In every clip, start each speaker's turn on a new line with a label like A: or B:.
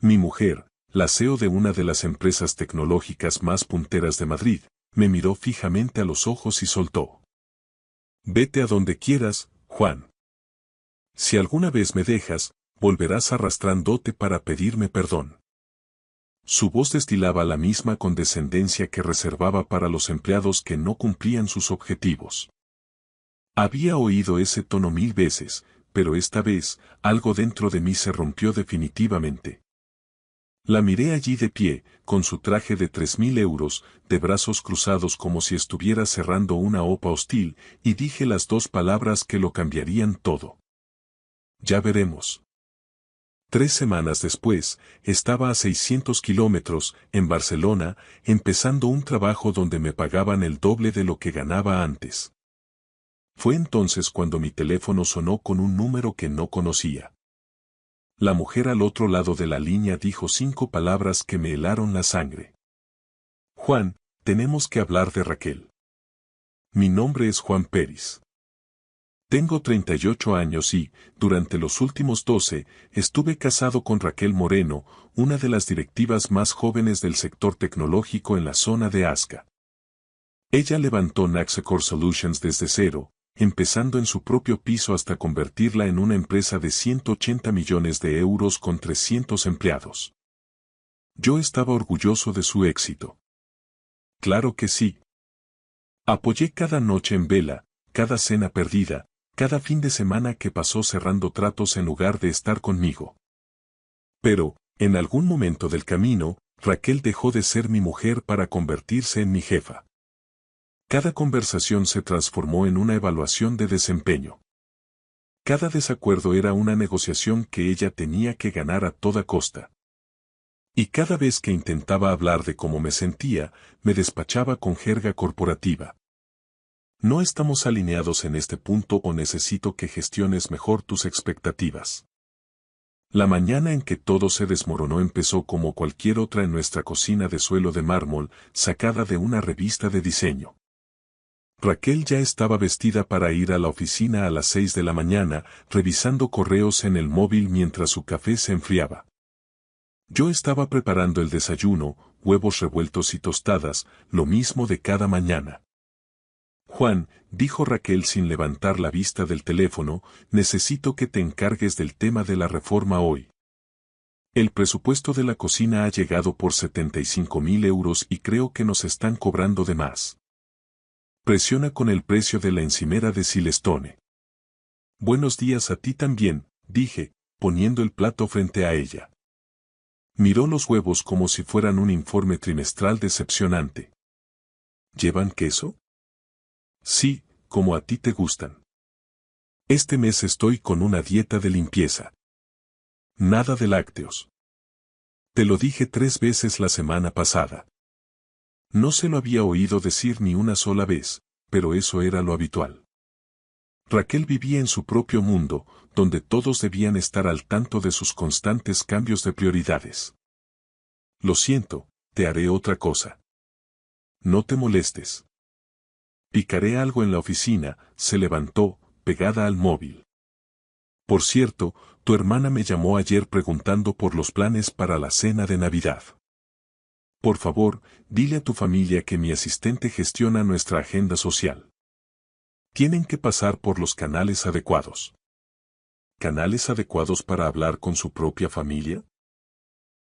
A: Mi mujer, la CEO de una de las empresas tecnológicas más punteras de Madrid, me miró fijamente a los ojos y soltó: Vete a donde quieras, Juan. Si alguna vez me dejas, volverás arrastrándote para pedirme perdón. Su voz destilaba la misma condescendencia que reservaba para los empleados que no cumplían sus objetivos. Había oído ese tono 1000 veces, pero esta vez, algo dentro de mí se rompió definitivamente. La miré allí de pie, con su traje de 3000 euros, de brazos cruzados como si estuviera cerrando una OPA hostil, y dije las dos palabras que lo cambiarían todo. Ya veremos. 3 semanas después, estaba a 600 kilómetros, en Barcelona, empezando un trabajo donde me pagaban el doble de lo que ganaba antes. Fue entonces cuando mi teléfono sonó con un número que no conocía. La mujer al otro lado de la línea dijo 5 palabras que me helaron la sangre. Juan, tenemos que hablar de Raquel. Mi nombre es Juan Peris. Tengo 38 años y, durante los últimos 12, estuve casado con Raquel Moreno, una de las directivas más jóvenes del sector tecnológico en la zona de Asca. Ella levantó Naxecor Solutions desde cero, empezando en su propio piso hasta convertirla en una empresa de 180 millones de euros con 300 empleados. Yo estaba orgulloso de su éxito. Claro que sí. Apoyé cada noche en vela, cada cena perdida, cada fin de semana que pasó cerrando tratos en lugar de estar conmigo. Pero, en algún momento del camino, Raquel dejó de ser mi mujer para convertirse en mi jefa. Cada conversación se transformó en una evaluación de desempeño. Cada desacuerdo era una negociación que ella tenía que ganar a toda costa. Y cada vez que intentaba hablar de cómo me sentía, me despachaba con jerga corporativa. No estamos alineados en este punto o necesito que gestiones mejor tus expectativas. La mañana en que todo se desmoronó empezó como cualquier otra en nuestra cocina de suelo de mármol, sacada de una revista de diseño. Raquel ya estaba vestida para ir a la oficina a las 6 de la mañana, revisando correos en el móvil mientras su café se enfriaba. Yo estaba preparando el desayuno, huevos revueltos y tostadas, lo mismo de cada mañana. Juan, dijo Raquel sin levantar la vista del teléfono, necesito que te encargues del tema de la reforma hoy. El presupuesto de la cocina ha llegado por 75.000 euros y creo que nos están cobrando de más. Presiona con el precio de la encimera de Silestone. Buenos días a ti también, dije, poniendo el plato frente a ella. Miró los huevos como si fueran un informe trimestral decepcionante. ¿Llevan queso? Sí, como a ti te gustan. Este mes estoy con una dieta de limpieza. Nada de lácteos. Te lo dije 3 veces la semana pasada. No se lo había oído decir ni una sola vez, pero eso era lo habitual. Raquel vivía en su propio mundo, donde todos debían estar al tanto de sus constantes cambios de prioridades. Lo siento, te haré otra cosa. No te molestes. Picaré algo en la oficina, se levantó, pegada al móvil. Por cierto, tu hermana me llamó ayer preguntando por los planes para la cena de Navidad. Por favor, dile a tu familia que mi asistente gestiona nuestra agenda social. Tienen que pasar por los canales adecuados. ¿Canales adecuados para hablar con su propia familia?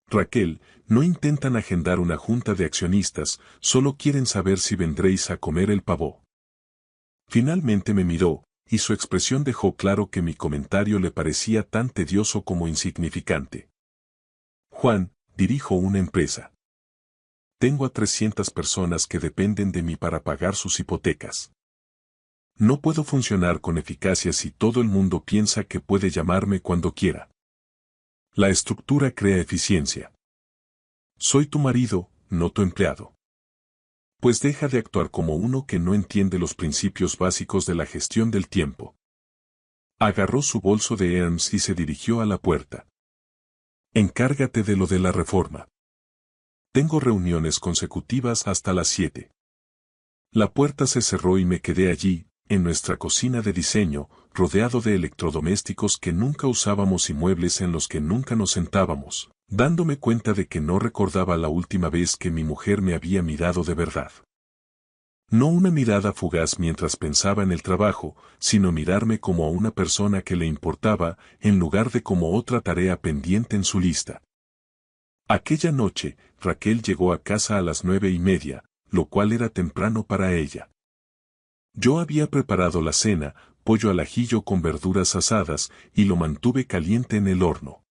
A: Raquel, no intentan agendar una junta de accionistas, solo quieren saber si vendréis a comer el pavo. Finalmente me miró, y su expresión dejó claro que mi comentario le parecía tan tedioso como insignificante. Juan, dirijo una empresa. Tengo a 300 personas que dependen de mí para pagar sus hipotecas. No puedo funcionar con eficacia si todo el mundo piensa que puede llamarme cuando quiera. La estructura crea eficiencia. Soy tu marido, no tu empleado. Pues deja de actuar como uno que no entiende los principios básicos de la gestión del tiempo. Agarró su bolso de Hermes y se dirigió a la puerta. Encárgate de lo de la reforma. Tengo reuniones consecutivas hasta las 7. La puerta se cerró y me quedé allí, en nuestra cocina de diseño, rodeado de electrodomésticos que nunca usábamos y muebles en los que nunca nos sentábamos, dándome cuenta de que no recordaba la última vez que mi mujer me había mirado de verdad. No una mirada fugaz mientras pensaba en el trabajo, sino mirarme como a una persona que le importaba, en lugar de como otra tarea pendiente en su lista. Aquella noche, Raquel llegó a casa a las 9:30, lo cual era temprano para ella. Yo había preparado la cena, pollo al ajillo con verduras asadas, y lo mantuve caliente en el horno.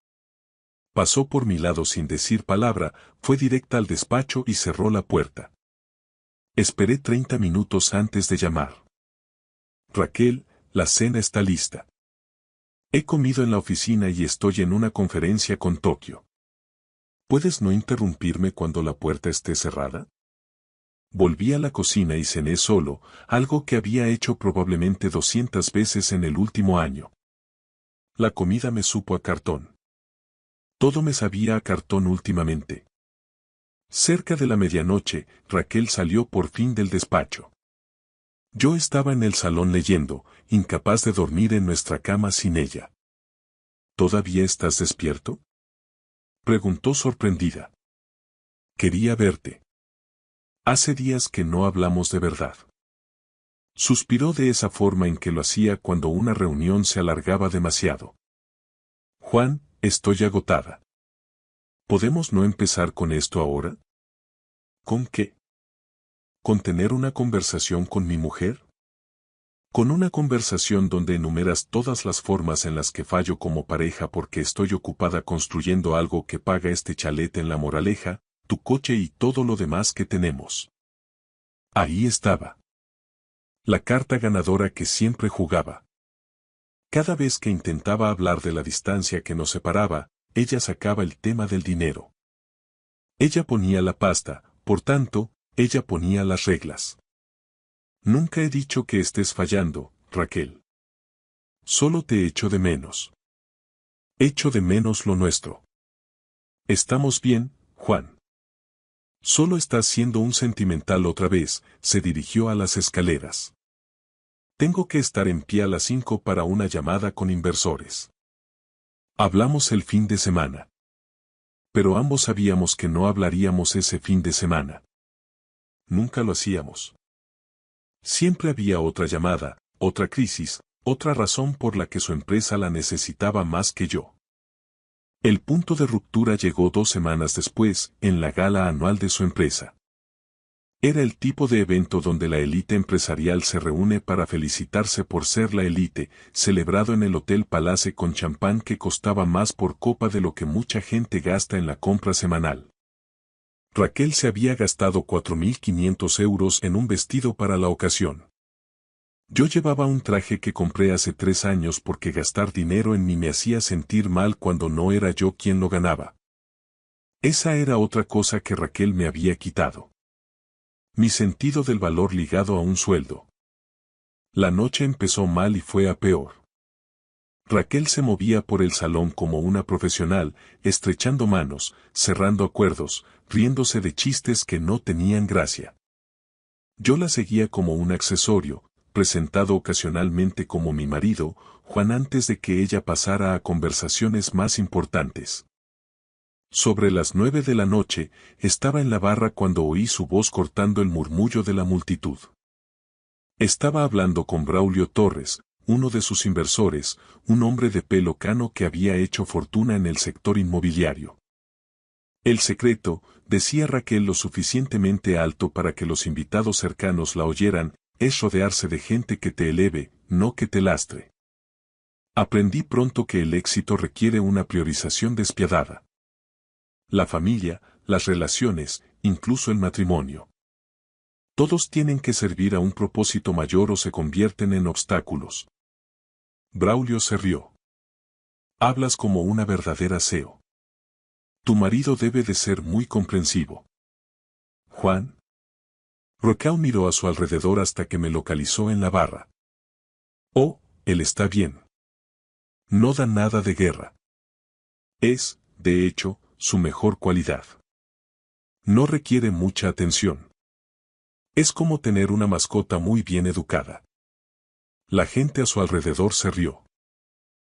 A: Pasó por mi lado sin decir palabra, fue directa al despacho y cerró la puerta. Esperé 30 minutos antes de llamar. Raquel, la cena está lista. He comido en la oficina y estoy en una conferencia con Tokio. ¿Puedes no interrumpirme cuando la puerta esté cerrada? Volví a la cocina y cené solo, algo que había hecho probablemente 200 veces en el último año. La comida me supo a cartón. Todo me sabía a cartón últimamente. Cerca de la medianoche, Raquel salió por fin del despacho. Yo estaba en el salón leyendo, incapaz de dormir en nuestra cama sin ella. ¿Todavía estás despierto?, preguntó sorprendida. Quería verte. Hace días que no hablamos de verdad. Suspiró de esa forma en que lo hacía cuando una reunión se alargaba demasiado. Juan, estoy agotada. ¿Podemos no empezar con esto ahora? ¿Con qué? ¿Con tener una conversación con mi mujer? Con una conversación donde enumeras todas las formas en las que fallo como pareja porque estoy ocupada construyendo algo que paga este chalet en La Moraleja, tu coche y todo lo demás que tenemos. Ahí estaba. La carta ganadora que siempre jugaba. Cada vez que intentaba hablar de la distancia que nos separaba, ella sacaba el tema del dinero. Ella ponía la pasta, por tanto, ella ponía las reglas. Nunca he dicho que estés fallando, Raquel. Solo te echo de menos. Echo de menos lo nuestro. Estamos bien, Juan. Solo estás siendo un sentimental otra vez, se dirigió a las escaleras. Tengo que estar en pie a las 5 para una llamada con inversores. Hablamos el fin de semana. Pero ambos sabíamos que no hablaríamos ese fin de semana. Nunca lo hacíamos. Siempre había otra llamada, otra crisis, otra razón por la que su empresa la necesitaba más que yo. El punto de ruptura llegó 2 semanas después, en la gala anual de su empresa. Era el tipo de evento donde la élite empresarial se reúne para felicitarse por ser la élite, celebrado en el Hotel Palace con champán que costaba más por copa de lo que mucha gente gasta en la compra semanal. Raquel se había gastado 4.500 euros en un vestido para la ocasión. Yo llevaba un traje que compré hace 3 años porque gastar dinero en mí me hacía sentir mal cuando no era yo quien lo ganaba. Esa era otra cosa que Raquel me había quitado. Mi sentido del valor ligado a un sueldo. La noche empezó mal y fue a peor. Raquel se movía por el salón como una profesional, estrechando manos, cerrando acuerdos, riéndose de chistes que no tenían gracia. Yo la seguía como un accesorio, presentado ocasionalmente como mi marido, Juan, antes de que ella pasara a conversaciones más importantes. Sobre las 9 de la noche, estaba en la barra cuando oí su voz cortando el murmullo de la multitud. Estaba hablando con Braulio Torres, uno de sus inversores, un hombre de pelo cano que había hecho fortuna en el sector inmobiliario. El secreto, decía Raquel lo suficientemente alto para que los invitados cercanos la oyeran, es rodearse de gente que te eleve, no que te lastre. Aprendí pronto que el éxito requiere una priorización despiadada. La familia, las relaciones, incluso el matrimonio. Todos tienen que servir a un propósito mayor o se convierten en obstáculos. Braulio se rió. Hablas como una verdadera CEO. Tu marido debe de ser muy comprensivo. Juan. Raquel miró a su alrededor hasta que me localizó en la barra. Oh, él está bien. No da nada de guerra. Es, de hecho, su mejor cualidad. No requiere mucha atención. Es como tener una mascota muy bien educada. La gente a su alrededor se rió.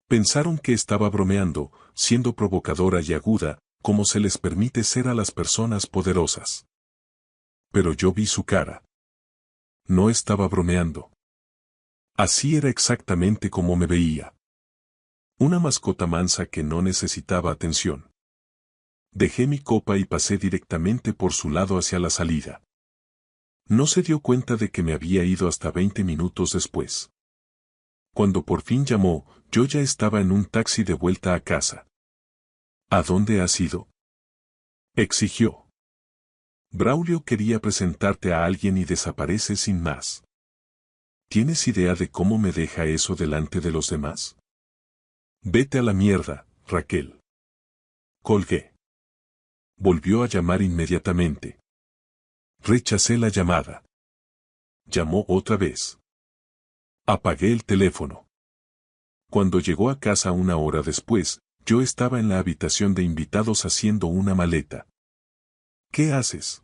A: Pensaron que estaba bromeando, siendo provocadora y aguda, como se les permite ser a las personas poderosas. Pero yo vi su cara. No estaba bromeando. Así era exactamente como me veía. Una mascota mansa que no necesitaba atención. Dejé mi copa y pasé directamente por su lado hacia la salida. No se dio cuenta de que me había ido hasta 20 minutos después. Cuando por fin llamó, yo ya estaba en un taxi de vuelta a casa. ¿A dónde has ido?, exigió. Braulio quería presentarte a alguien y desaparece sin más. ¿Tienes idea de cómo me deja eso delante de los demás? Vete a la mierda, Raquel. Colgué. Volvió a llamar inmediatamente. Rechacé la llamada. Llamó otra vez. Apagué el teléfono. Cuando llegó a casa una hora después, yo estaba en la habitación de invitados haciendo una maleta. ¿Qué haces?,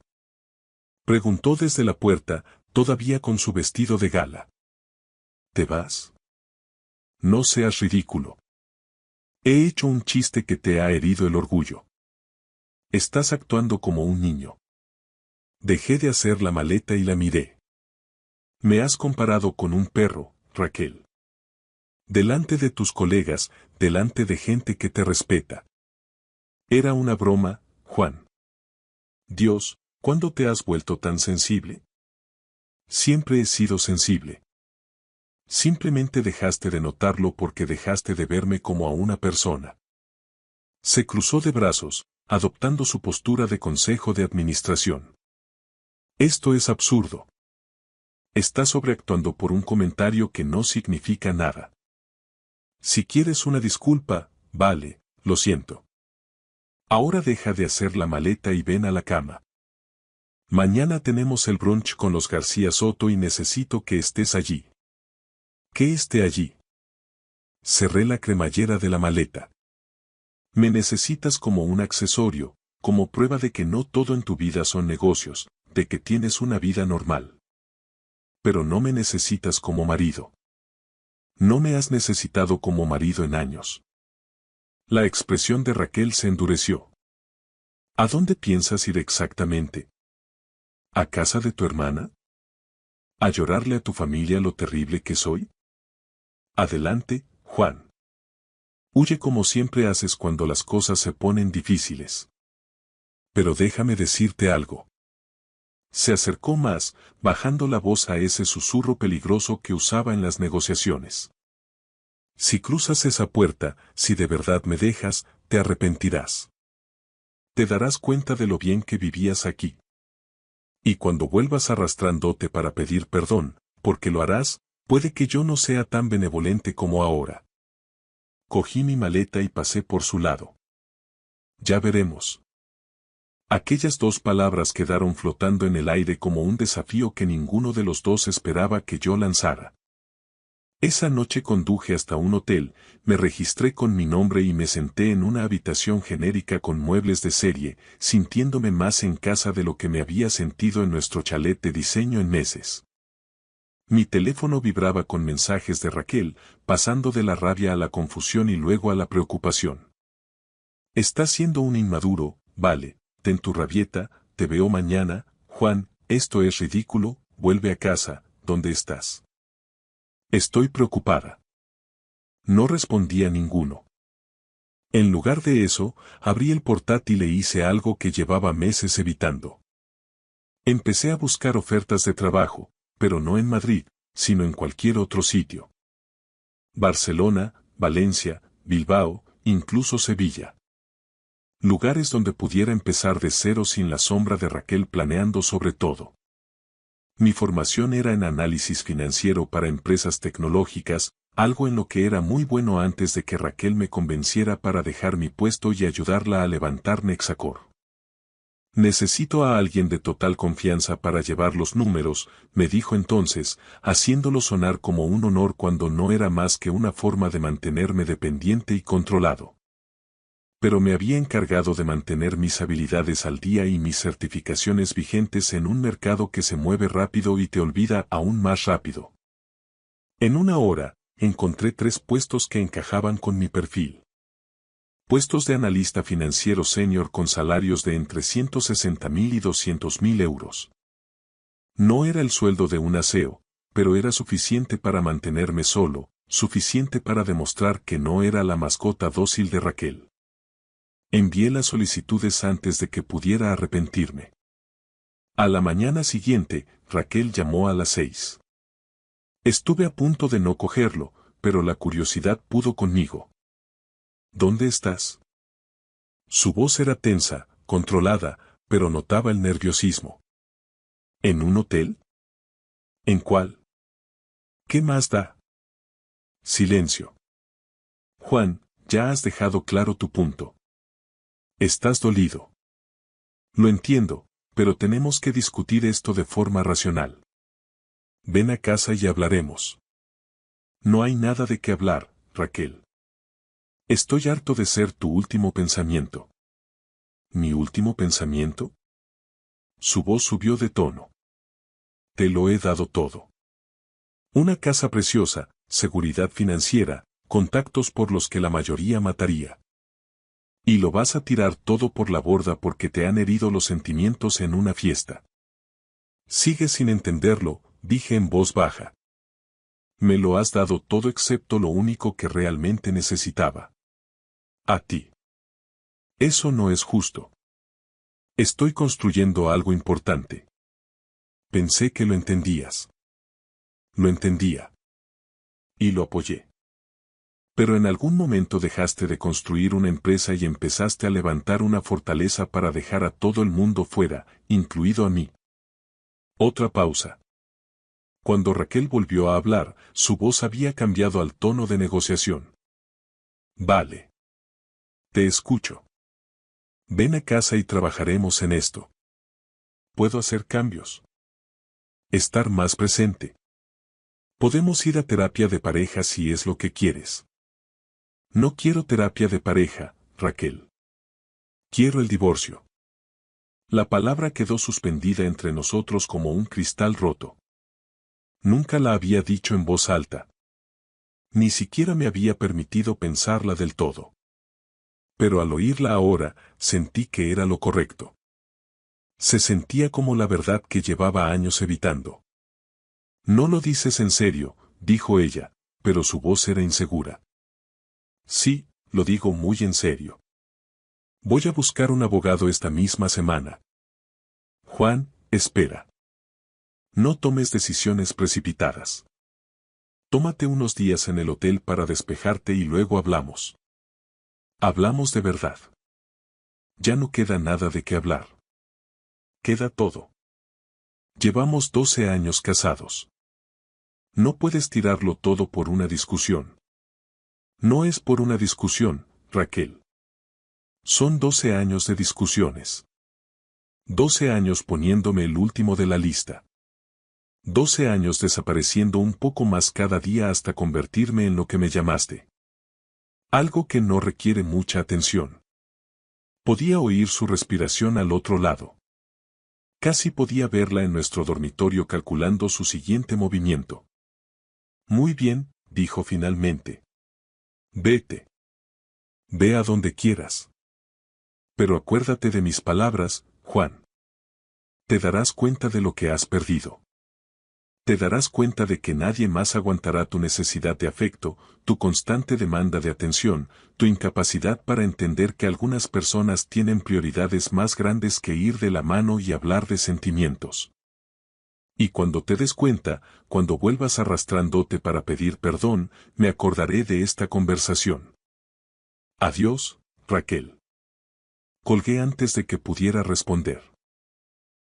A: preguntó desde la puerta, todavía con su vestido de gala. ¿Te vas? No seas ridículo. He hecho un chiste que te ha herido el orgullo. Estás actuando como un niño. Dejé de hacer la maleta y la miré. Me has comparado con un perro, Raquel. Delante de tus colegas, delante de gente que te respeta. Era una broma, Juan. Dios, ¿cuándo te has vuelto tan sensible? Siempre he sido sensible. Simplemente dejaste de notarlo porque dejaste de verme como a una persona. Se cruzó de brazos, adoptando su postura de consejo de administración. Esto es absurdo. Estás sobreactuando por un comentario que no significa nada. Si quieres una disculpa, vale, lo siento. Ahora deja de hacer la maleta y ven a la cama. Mañana tenemos el brunch con los García Soto y necesito que estés allí. ¿Que esté allí? Cerré la cremallera de la maleta. Me necesitas como un accesorio, como prueba de que no todo en tu vida son negocios, de que tienes una vida normal. Pero no me necesitas como marido. No me has necesitado como marido en años. La expresión de Raquel se endureció. ¿A dónde piensas ir exactamente? ¿A casa de tu hermana? ¿A llorarle a tu familia lo terrible que soy? Adelante, Juan. Huye como siempre haces cuando las cosas se ponen difíciles. Pero déjame decirte algo. Se acercó más, bajando la voz a ese susurro peligroso que usaba en las negociaciones. Si cruzas esa puerta, si de verdad me dejas, te arrepentirás. Te darás cuenta de lo bien que vivías aquí. Y cuando vuelvas arrastrándote para pedir perdón, porque lo harás, puede que yo no sea tan benevolente como ahora. Cogí mi maleta y pasé por su lado. Ya veremos. Aquellas dos palabras quedaron flotando en el aire como un desafío que ninguno de los dos esperaba que yo lanzara. Esa noche conduje hasta un hotel, me registré con mi nombre y me senté en una habitación genérica con muebles de serie, sintiéndome más en casa de lo que me había sentido en nuestro chalet de diseño en meses. Mi teléfono vibraba con mensajes de Raquel, pasando de la rabia a la confusión y luego a la preocupación. Estás siendo un inmaduro, vale, ten tu rabieta, te veo mañana, Juan, esto es ridículo, vuelve a casa, ¿dónde estás? Estoy preocupada. No respondía ninguno. En lugar de eso, abrí el portátil e hice algo que llevaba meses evitando. Empecé a buscar ofertas de trabajo, pero no en Madrid, sino en cualquier otro sitio. Barcelona, Valencia, Bilbao, incluso Sevilla. Lugares donde pudiera empezar de cero sin la sombra de Raquel planeando sobre todo. Mi formación era en análisis financiero para empresas tecnológicas, algo en lo que era muy bueno antes de que Raquel me convenciera para dejar mi puesto y ayudarla a levantar Nexacor. Necesito a alguien de total confianza para llevar los números, me dijo entonces, haciéndolo sonar como un honor cuando no era más que una forma de mantenerme dependiente y controlado. Pero me había encargado de mantener mis habilidades al día y mis certificaciones vigentes en un mercado que se mueve rápido y te olvida aún más rápido. En una hora, encontré 3 puestos que encajaban con mi perfil. Puestos de analista financiero senior con salarios de entre 160.000 y 200.000 euros. No era el sueldo de un aseo, pero era suficiente para mantenerme solo, suficiente para demostrar que no era la mascota dócil de Raquel. Envié las solicitudes antes de que pudiera arrepentirme. A la mañana siguiente, Raquel llamó a las 6. Estuve a punto de no cogerlo, pero la curiosidad pudo conmigo. ¿Dónde estás? Su voz era tensa, controlada, pero notaba el nerviosismo. ¿En un hotel? ¿En cuál? ¿Qué más da? Silencio. Juan, ya has dejado claro tu punto. Estás dolido. Lo entiendo, pero tenemos que discutir esto de forma racional. Ven a casa y hablaremos. No hay nada de qué hablar, Raquel. Estoy harto de ser tu último pensamiento. ¿Mi último pensamiento? Su voz subió de tono. Te lo he dado todo. Una casa preciosa, seguridad financiera, contactos por los que la mayoría mataría. Y lo vas a tirar todo por la borda porque te han herido los sentimientos en una fiesta. Sigues sin entenderlo, dije en voz baja. Me lo has dado todo excepto lo único que realmente necesitaba. A ti. Eso no es justo. Estoy construyendo algo importante. Pensé que lo entendías. Lo entendía. Y lo apoyé. Pero en algún momento dejaste de construir una empresa y empezaste a levantar una fortaleza para dejar a todo el mundo fuera, incluido a mí. Otra pausa. Cuando Raquel volvió a hablar, su voz había cambiado al tono de negociación. Vale. Te escucho. Ven a casa y trabajaremos en esto. Puedo hacer cambios. Estar más presente. Podemos ir a terapia de pareja si es lo que quieres. No quiero terapia de pareja, Raquel. Quiero el divorcio. La palabra quedó suspendida entre nosotros como un cristal roto. Nunca la había dicho en voz alta. Ni siquiera me había permitido pensarla del todo. Pero al oírla ahora, sentí que era lo correcto. Se sentía como la verdad que llevaba años evitando. No lo dices en serio, dijo ella, pero su voz era insegura. Sí, lo digo muy en serio. Voy a buscar un abogado esta misma semana. Juan, espera. No tomes decisiones precipitadas. Tómate unos días en el hotel para despejarte y luego hablamos. Hablamos de verdad. Ya no queda nada de qué hablar. Queda todo. Llevamos 12 años casados. No puedes tirarlo todo por una discusión. No es por una discusión, Raquel. Son 12 años de discusiones. 12 años poniéndome el último de la lista. 12 años desapareciendo un poco más cada día hasta convertirme en lo que me llamaste. Algo que no requiere mucha atención. Podía oír su respiración al otro lado. Casi podía verla en nuestro dormitorio calculando su siguiente movimiento. Muy bien, dijo finalmente. Vete. Ve a donde quieras. Pero acuérdate de mis palabras, Juan. Te darás cuenta de lo que has perdido. Te darás cuenta de que nadie más aguantará tu necesidad de afecto, tu constante demanda de atención, tu incapacidad para entender que algunas personas tienen prioridades más grandes que ir de la mano y hablar de sentimientos. Y cuando te des cuenta, cuando vuelvas arrastrándote para pedir perdón, me acordaré de esta conversación. Adiós, Raquel. Colgué antes de que pudiera responder.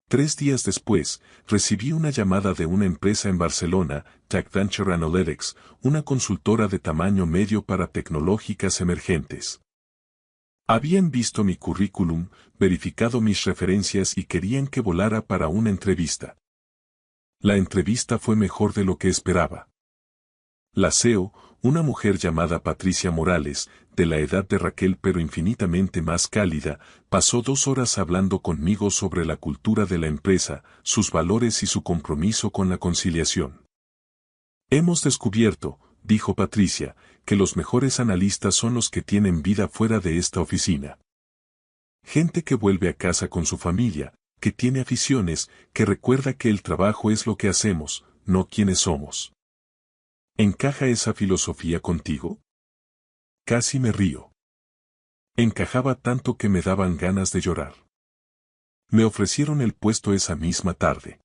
A: 3 días después, recibí una llamada de una empresa en Barcelona, Tech Venture Analytics, una consultora de tamaño medio para tecnológicas emergentes. Habían visto mi currículum, verificado mis referencias y querían que volara para una entrevista. La entrevista fue mejor de lo que esperaba. La CEO, una mujer llamada Patricia Morales, de la edad de Raquel pero infinitamente más cálida, pasó 2 horas hablando conmigo sobre la cultura de la empresa, sus valores y su compromiso con la conciliación. Hemos descubierto, dijo Patricia, que los mejores analistas son los que tienen vida fuera de esta oficina. Gente que vuelve a casa con su familia, que tiene aficiones, que recuerda que el trabajo es lo que hacemos, no quienes somos. ¿Encaja esa filosofía contigo? Casi me río. Encajaba tanto que me daban ganas de llorar. Me ofrecieron el puesto esa misma tarde.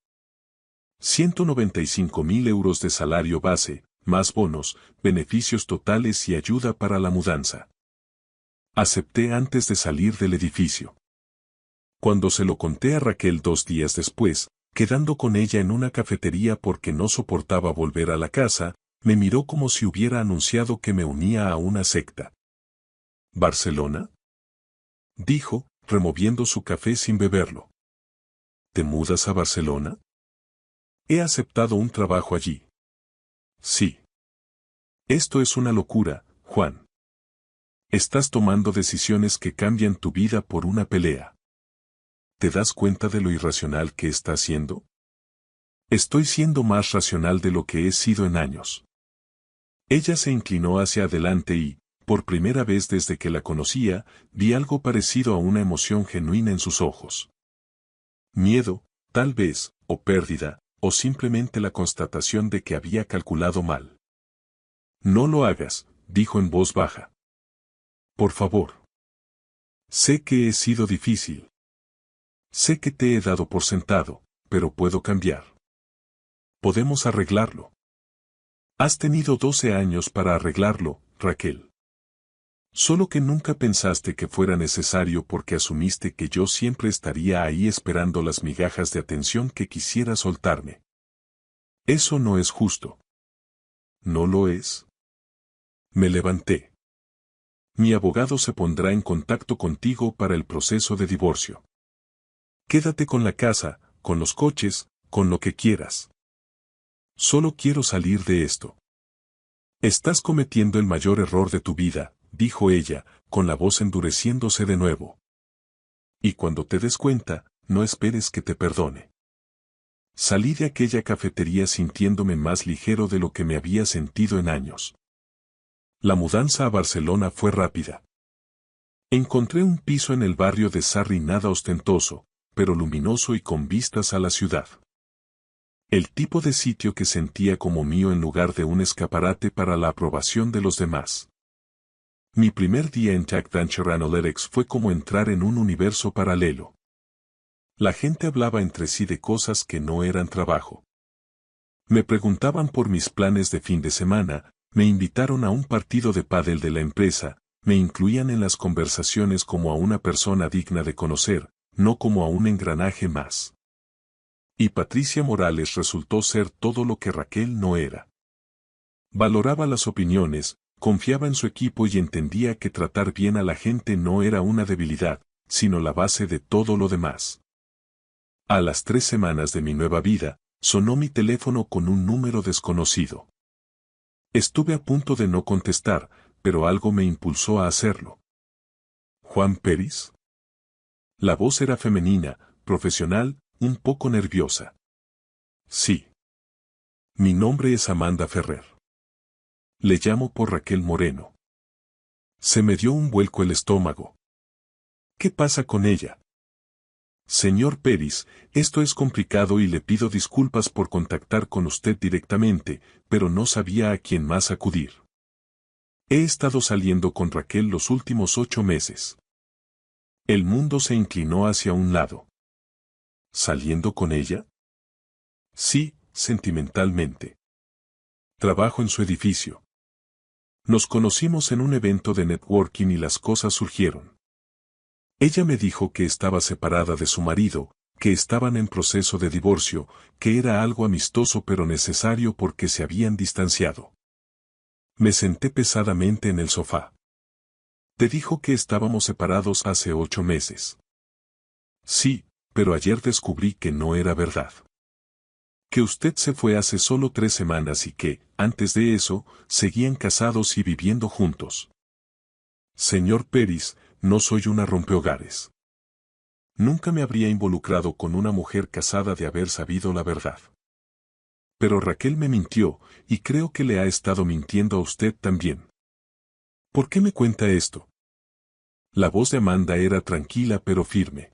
A: 195.000 euros de salario base, más bonos, beneficios totales y ayuda para la mudanza. Acepté antes de salir del edificio. Cuando se lo conté a Raquel 2 días después, quedando con ella en una cafetería porque no soportaba volver a la casa, me miró como si hubiera anunciado que me unía a una secta. ¿Barcelona?, dijo, removiendo su café sin beberlo. ¿Te mudas a Barcelona? He aceptado un trabajo allí. Sí. Esto es una locura, Juan. Estás tomando decisiones que cambian tu vida por una pelea. ¿Te das cuenta de lo irracional que estás siendo? Estoy siendo más racional de lo que he sido en años. Ella se inclinó hacia adelante y, por primera vez desde que la conocía, vi algo parecido a una emoción genuina en sus ojos. Miedo, tal vez, o pérdida, o simplemente la constatación de que había calculado mal. No lo hagas, dijo en voz baja. Por favor. Sé que he sido difícil. Sé que te he dado por sentado, pero puedo cambiar. Podemos arreglarlo. Has tenido 12 años para arreglarlo, Raquel. Solo que nunca pensaste que fuera necesario porque asumiste que yo siempre estaría ahí esperando las migajas de atención que quisiera soltarme. Eso no es justo. ¿No lo es? Me levanté. Mi abogado se pondrá en contacto contigo para el proceso de divorcio. Quédate con la casa, con los coches, con lo que quieras. Solo quiero salir de esto. Estás cometiendo el mayor error de tu vida, dijo ella, con la voz endureciéndose de nuevo. Y cuando te des cuenta, no esperes que te perdone. Salí de aquella cafetería sintiéndome más ligero de lo que me había sentido en años. La mudanza a Barcelona fue rápida. Encontré un piso en el barrio de Sarri nada ostentoso, pero luminoso y con vistas a la ciudad. El tipo de sitio que sentía como mío en lugar de un escaparate para la aprobación de los demás. Mi primer día en Tech Venture Analytics fue como entrar en un universo paralelo. La gente hablaba entre sí de cosas que no eran trabajo. Me preguntaban por mis planes de fin de semana, me invitaron a un partido de pádel de la empresa, me incluían en las conversaciones como a una persona digna de conocer, no como a un engranaje más. Y Patricia Morales resultó ser todo lo que Raquel no era. Valoraba las opiniones, confiaba en su equipo y entendía que tratar bien a la gente no era una debilidad, sino la base de todo lo demás. A las 3 semanas de mi nueva vida, sonó mi teléfono con un número desconocido. Estuve a punto de no contestar, pero algo me impulsó a hacerlo. ¿Juan Peris? La voz era femenina, profesional, un poco nerviosa. Sí. Mi nombre es Amanda Ferrer. Le llamo por Raquel Moreno. Se me dio un vuelco el estómago. ¿Qué pasa con ella? Señor Peris, esto es complicado y le pido disculpas por contactar con usted directamente, pero no sabía a quién más acudir. He estado saliendo con Raquel los últimos 8 meses. El mundo se inclinó hacia un lado. ¿Saliendo con ella? Sí, sentimentalmente. Trabajo en su edificio. Nos conocimos en un evento de networking y las cosas surgieron. Ella me dijo que estaba separada de su marido, que estaban en proceso de divorcio, que era algo amistoso pero necesario porque se habían distanciado. Me senté pesadamente en el sofá. Te dijo que estábamos separados hace 8 meses. Sí, pero ayer descubrí que no era verdad. Que usted se fue hace solo 3 semanas y que, antes de eso, seguían casados y viviendo juntos. Señor Peris, no soy una rompehogares. Nunca me habría involucrado con una mujer casada de haber sabido la verdad. Pero Raquel me mintió, y creo que le ha estado mintiendo a usted también. ¿Por qué me cuenta esto? La voz de Amanda era tranquila pero firme.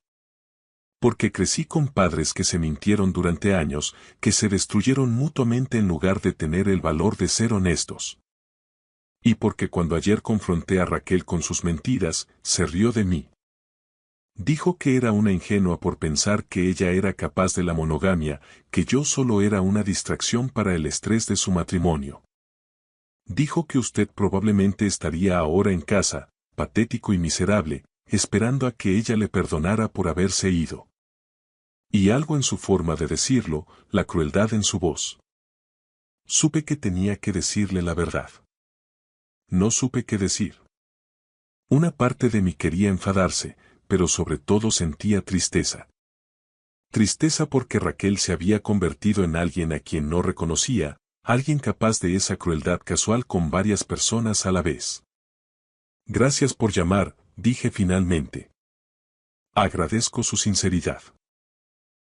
A: Porque crecí con padres que se mintieron durante años, que se destruyeron mutuamente en lugar de tener el valor de ser honestos. Y porque cuando ayer confronté a Raquel con sus mentiras, se rió de mí. Dijo que era una ingenua por pensar que ella era capaz de la monogamia, que yo solo era una distracción para el estrés de su matrimonio. Dijo que usted probablemente estaría ahora en casa, patético y miserable, esperando a que ella le perdonara por haberse ido. Y algo en su forma de decirlo, la crueldad en su voz. Supe que tenía que decirle la verdad. No supe qué decir. Una parte de mí quería enfadarse, pero sobre todo sentía tristeza. Tristeza porque Raquel se había convertido en alguien a quien no reconocía, alguien capaz de esa crueldad casual con varias personas a la vez. Gracias por llamar, dije finalmente. Agradezco su sinceridad.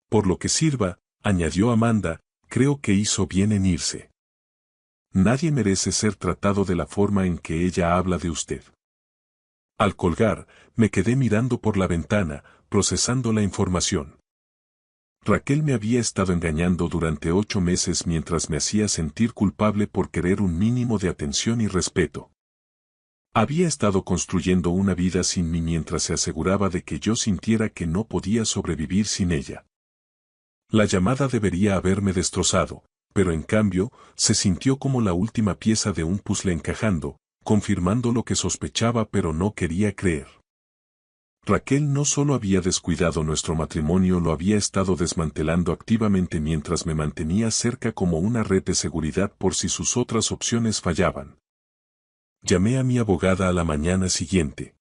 A: Por lo que sirva, añadió Amanda, creo que hizo bien en irse. Nadie merece ser tratado de la forma en que ella habla de usted. Al colgar, me quedé mirando por la ventana, procesando la información. Raquel me había estado engañando durante 8 meses mientras me hacía sentir culpable por querer un mínimo de atención y respeto. Había estado construyendo una vida sin mí mientras se aseguraba de que yo sintiera que no podía sobrevivir sin ella. La llamada debería haberme destrozado, pero en cambio, se sintió como la última pieza de un puzzle encajando, confirmando lo que sospechaba pero no quería creer. Raquel no solo había descuidado nuestro matrimonio, lo había estado desmantelando activamente mientras me mantenía cerca como una red de seguridad por si sus otras opciones fallaban. Llamé a mi abogada a la mañana siguiente.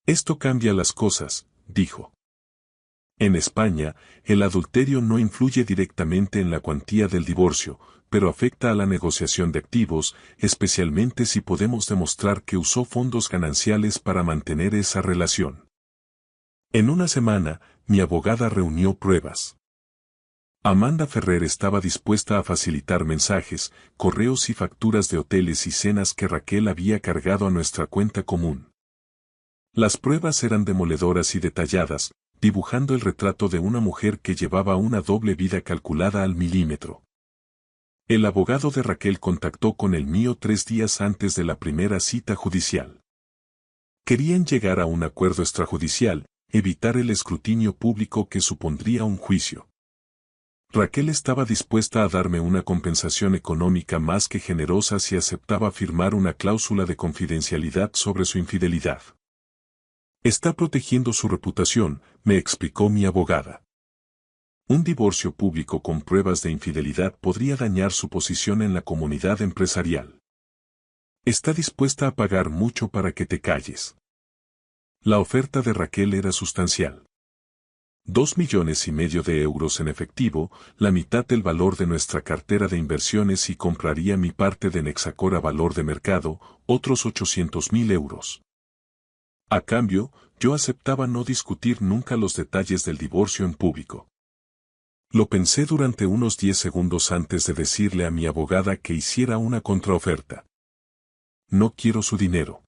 A: Esto cambia las cosas, dijo. En España, el adulterio no influye directamente en la cuantía del divorcio, pero afecta a la negociación de activos, especialmente si podemos demostrar que usó fondos gananciales para mantener esa relación. En una semana, mi abogada reunió pruebas. Amanda Ferrer estaba dispuesta a facilitar mensajes, correos y facturas de hoteles y cenas que Raquel había cargado a nuestra cuenta común. Las pruebas eran demoledoras y detalladas, dibujando el retrato de una mujer que llevaba una doble vida calculada al milímetro. El abogado de Raquel contactó con el mío 3 días antes de la primera cita judicial. Querían llegar a un acuerdo extrajudicial, evitar el escrutinio público que supondría un juicio. Raquel estaba dispuesta a darme una compensación económica más que generosa si aceptaba firmar una cláusula de confidencialidad sobre su infidelidad. Está protegiendo su reputación, me explicó mi abogada. Un divorcio público con pruebas de infidelidad podría dañar su posición en la comunidad empresarial. Está dispuesta a pagar mucho para que te calles. La oferta de Raquel era sustancial. 2,5 millones de euros en efectivo, la mitad del valor de nuestra cartera de inversiones y compraría mi parte de Nexacor a valor de mercado, otros 800,000 euros. A cambio, yo aceptaba no discutir nunca los detalles del divorcio en público. Lo pensé durante unos 10 segundos antes de decirle a mi abogada que hiciera una contraoferta. No quiero su dinero.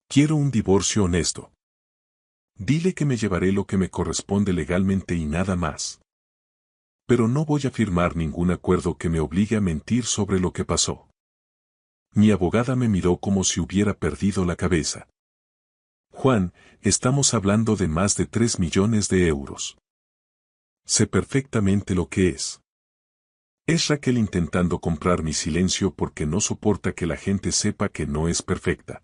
A: Quiero un divorcio honesto. Dile que me llevaré lo que me corresponde legalmente y nada más. Pero no voy a firmar ningún acuerdo que me obligue a mentir sobre lo que pasó. Mi abogada me miró como si hubiera perdido la cabeza. Juan, estamos hablando de más de 3 millones de euros. Sé perfectamente lo que es. Es Raquel intentando comprar mi silencio porque no soporta que la gente sepa que no es perfecta.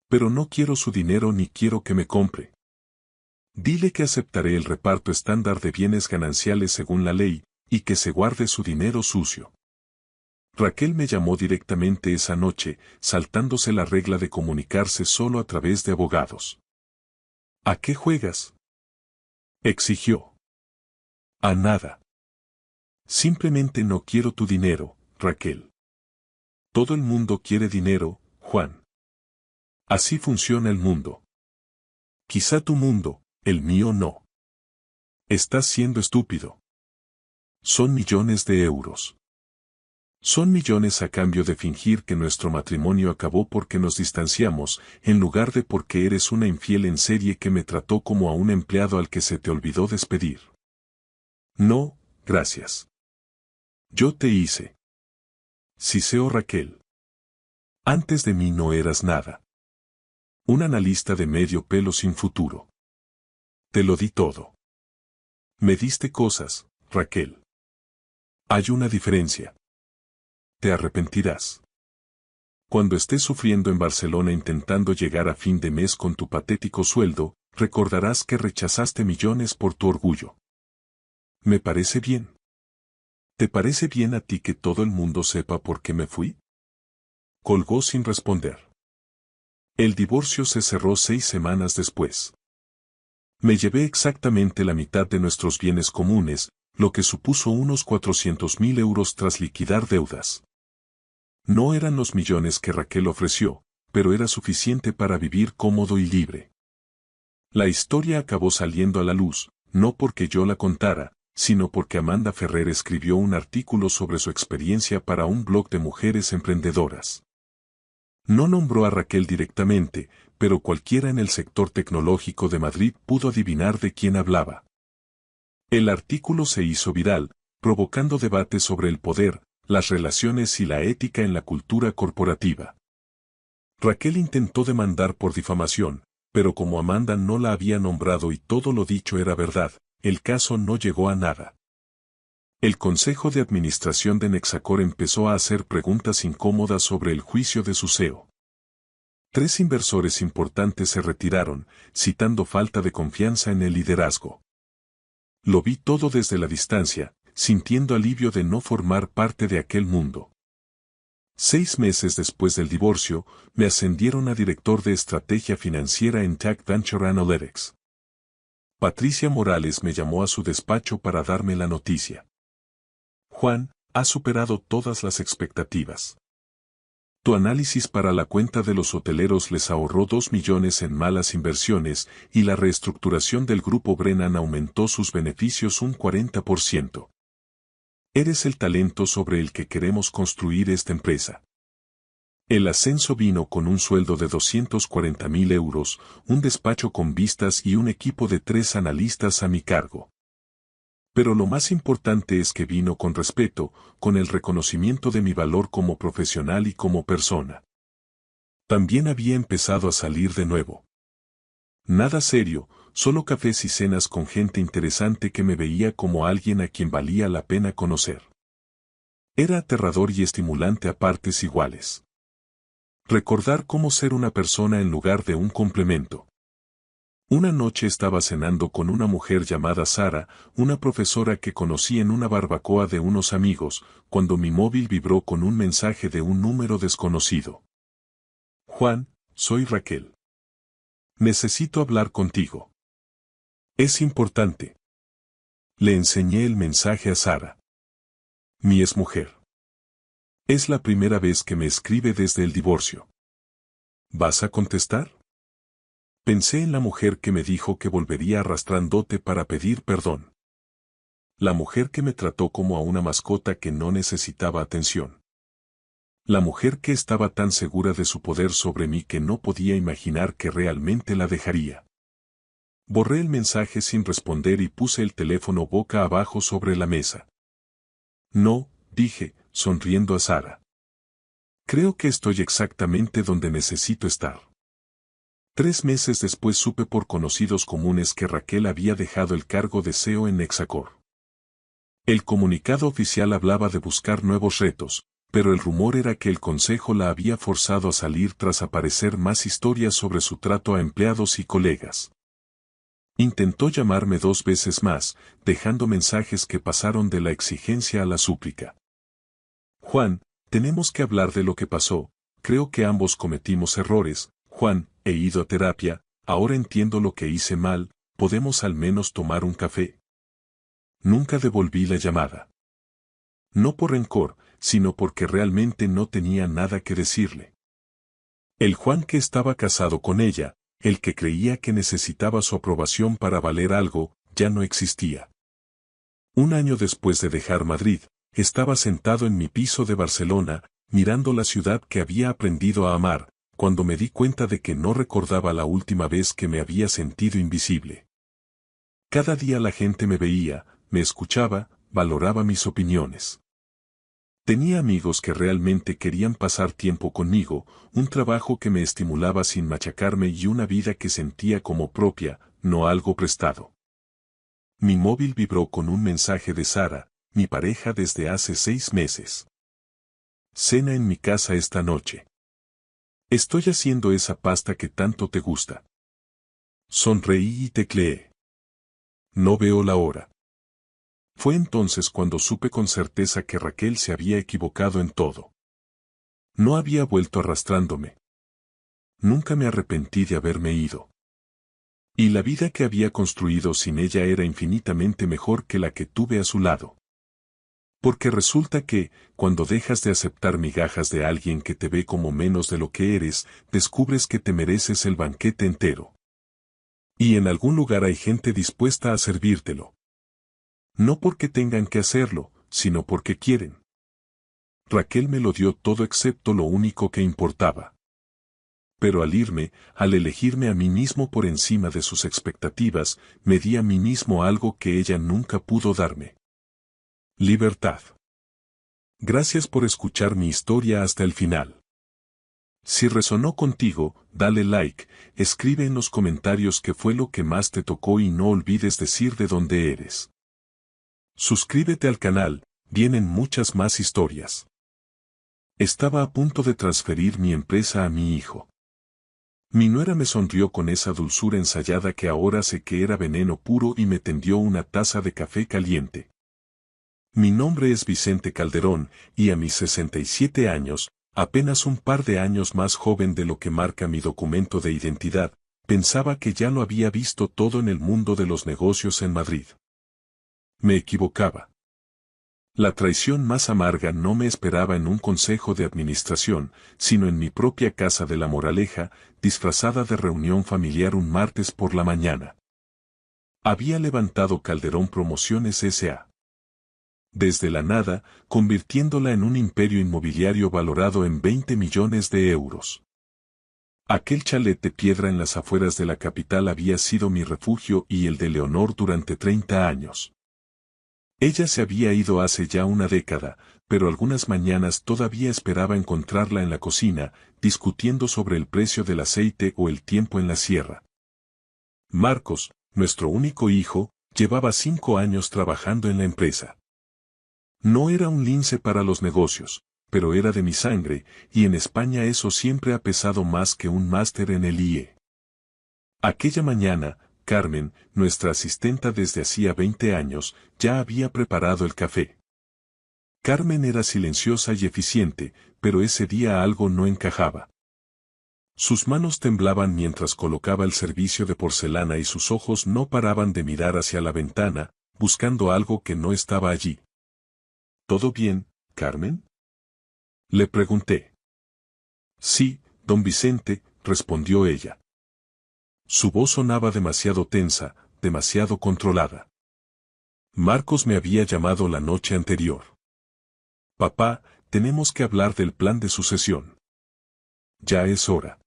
A: Pero no quiero su dinero ni quiero que me compre. Dile que aceptaré el reparto estándar de bienes gananciales según la ley, y que se guarde su dinero sucio. Raquel me llamó directamente esa noche, saltándose la regla de comunicarse solo a través de abogados. ¿A qué juegas?, exigió. A nada. Simplemente no quiero tu dinero, Raquel. Todo el mundo quiere dinero, Juan. Así funciona el mundo. Quizá tu mundo, el mío no. Estás siendo estúpido. Son millones de euros. Son millones a cambio de fingir que nuestro matrimonio acabó porque nos distanciamos, en lugar de porque eres una infiel en serie que me trató como a un empleado al que se te olvidó despedir. No, gracias. Yo te hice. Siseo Raquel. Antes de mí no eras nada. Un analista de medio pelo sin futuro. Te lo di todo. Me diste cosas, Raquel. Hay una diferencia. Te arrepentirás. Cuando estés sufriendo en Barcelona intentando llegar a fin de mes con tu patético sueldo, recordarás que rechazaste millones por tu orgullo. Me parece bien. ¿Te parece bien a ti que todo el mundo sepa por qué me fui? Colgó sin responder. El divorcio se cerró 6 semanas después. Me llevé exactamente la mitad de nuestros bienes comunes, lo que supuso unos 400.000 euros tras liquidar deudas. No eran los millones que Raquel ofreció, pero era suficiente para vivir cómodo y libre. La historia acabó saliendo a la luz, no porque yo la contara, sino porque Amanda Ferrer escribió un artículo sobre su experiencia para un blog de mujeres emprendedoras. No nombró a Raquel directamente, pero cualquiera en el sector tecnológico de Madrid pudo adivinar de quién hablaba. El artículo se hizo viral, provocando debate sobre el poder, las relaciones y la ética en la cultura corporativa. Raquel intentó demandar por difamación, pero como Amanda no la había nombrado y todo lo dicho era verdad, el caso no llegó a nada. El Consejo de Administración de Nexacor empezó a hacer preguntas incómodas sobre el juicio de su CEO. 3 inversores importantes se retiraron, citando falta de confianza en el liderazgo. Lo vi todo desde la distancia, sintiendo alivio de no formar parte de aquel mundo. 6 meses después del divorcio, me ascendieron a director de estrategia financiera en Tech Venture Analytics. Patricia Morales me llamó a su despacho para darme la noticia. Juan, has superado todas las expectativas. Tu análisis para la cuenta de los hoteleros les ahorró 2 millones en malas inversiones y la reestructuración del grupo Brennan aumentó sus beneficios un 40%. Eres el talento sobre el que queremos construir esta empresa. El ascenso vino con un sueldo de 240.000 euros, un despacho con vistas y un equipo de 3 analistas a mi cargo. Pero lo más importante es que vino con respeto, con el reconocimiento de mi valor como profesional y como persona. También había empezado a salir de nuevo. Nada serio, solo cafés y cenas con gente interesante que me veía como alguien a quien valía la pena conocer. Era aterrador y estimulante a partes iguales. Recordar cómo ser una persona en lugar de un complemento. Una noche estaba cenando con una mujer llamada Sara, una profesora que conocí en una barbacoa de unos amigos, cuando mi móvil vibró con un mensaje de un número desconocido. Juan, soy Raquel. Necesito hablar contigo. Es importante. Le enseñé el mensaje a Sara. Mi exmujer. Es la primera vez que me escribe desde el divorcio. ¿Vas a contestar? Pensé en la mujer que me dijo que volvería arrastrándote para pedir perdón. La mujer que me trató como a una mascota que no necesitaba atención. La mujer que estaba tan segura de su poder sobre mí que no podía imaginar que realmente la dejaría. Borré el mensaje sin responder y puse el teléfono boca abajo sobre la mesa. No, dije, sonriendo a Sara. Creo que estoy exactamente donde necesito estar. 3 meses después supe por conocidos comunes que Raquel había dejado el cargo de CEO en Nexacor. El comunicado oficial hablaba de buscar nuevos retos, pero el rumor era que el consejo la había forzado a salir tras aparecer más historias sobre su trato a empleados y colegas. Intentó llamarme 2 veces más, dejando mensajes que pasaron de la exigencia a la súplica. Juan, tenemos que hablar de lo que pasó, creo que ambos cometimos errores, Juan, he ido a terapia, ahora entiendo lo que hice mal, ¿podemos al menos tomar un café? Nunca devolví la llamada. No por rencor, sino porque realmente no tenía nada que decirle. El Juan que estaba casado con ella, el que creía que necesitaba su aprobación para valer algo, ya no existía. Un año después de dejar Madrid, Estaba sentado en mi piso de Barcelona, mirando la ciudad que había aprendido a amar, cuando me di cuenta de que no recordaba la última vez que me había sentido invisible. Cada día la gente me veía, me escuchaba, valoraba mis opiniones. Tenía amigos que realmente querían pasar tiempo conmigo, un trabajo que me estimulaba sin machacarme y una vida que sentía como propia, no algo prestado. Mi móvil vibró con un mensaje de Sara, mi pareja desde hace 6 meses. Cena en mi casa esta noche. Estoy haciendo esa pasta que tanto te gusta. Sonreí y tecleé. No veo la hora. Fue entonces cuando supe con certeza que Raquel se había equivocado en todo. No había vuelto arrastrándome. Nunca me arrepentí de haberme ido. Y la vida que había construido sin ella era infinitamente mejor que la que tuve a su lado. Porque resulta que, cuando dejas de aceptar migajas de alguien que te ve como menos de lo que eres, descubres que te mereces el banquete entero. Y en algún lugar hay gente dispuesta a servírtelo. No porque tengan que hacerlo, sino porque quieren. Raquel me lo dio todo excepto lo único que importaba. Pero al irme, al elegirme a mí mismo por encima de sus expectativas, me di a mí mismo algo que ella nunca pudo darme. Libertad. Gracias por escuchar mi historia hasta el final. Si resonó contigo, dale like, escribe en los comentarios qué fue lo que más te tocó y no olvides decir de dónde eres. Suscríbete al canal, vienen muchas más historias. Estaba a punto de transferir mi empresa a mi hijo. Mi nuera me sonrió con esa dulzura ensayada que ahora sé que era veneno puro y me tendió una taza de café caliente. Mi nombre es Vicente Calderón, y a mis 67 años, apenas un par de años más joven de lo que marca mi documento de identidad, pensaba que ya lo había visto todo en el mundo de los negocios en Madrid. Me equivocaba. La traición más amarga no me esperaba en un consejo de administración, sino en mi propia casa de La Moraleja, disfrazada de reunión familiar un martes por la mañana. Había levantado Calderón Promociones S.A. desde la nada, convirtiéndola en un imperio inmobiliario valorado en 20 millones de euros. Aquel chalet de piedra en las afueras de la capital había sido mi refugio y el de Leonor durante 30 años. Ella se había ido hace ya una década, pero algunas mañanas todavía esperaba encontrarla en la cocina, discutiendo sobre el precio del aceite o el tiempo en la sierra. Marcos, nuestro único hijo, llevaba 5 años trabajando en la empresa. No era un lince para los negocios, pero era de mi sangre, y en España eso siempre ha pesado más que un máster en el IE. Aquella mañana, Carmen, nuestra asistenta desde hacía 20 años, ya había preparado el café. Carmen era silenciosa y eficiente, pero ese día algo no encajaba. Sus manos temblaban mientras colocaba el servicio de porcelana y sus ojos no paraban de mirar hacia la ventana, buscando algo que no estaba allí. ¿Todo bien, Carmen? Le pregunté. Sí, don Vicente, respondió ella. Su voz sonaba demasiado tensa, demasiado controlada. Marcos me había llamado la noche anterior. Papá, tenemos que hablar del plan de sucesión. Ya es hora.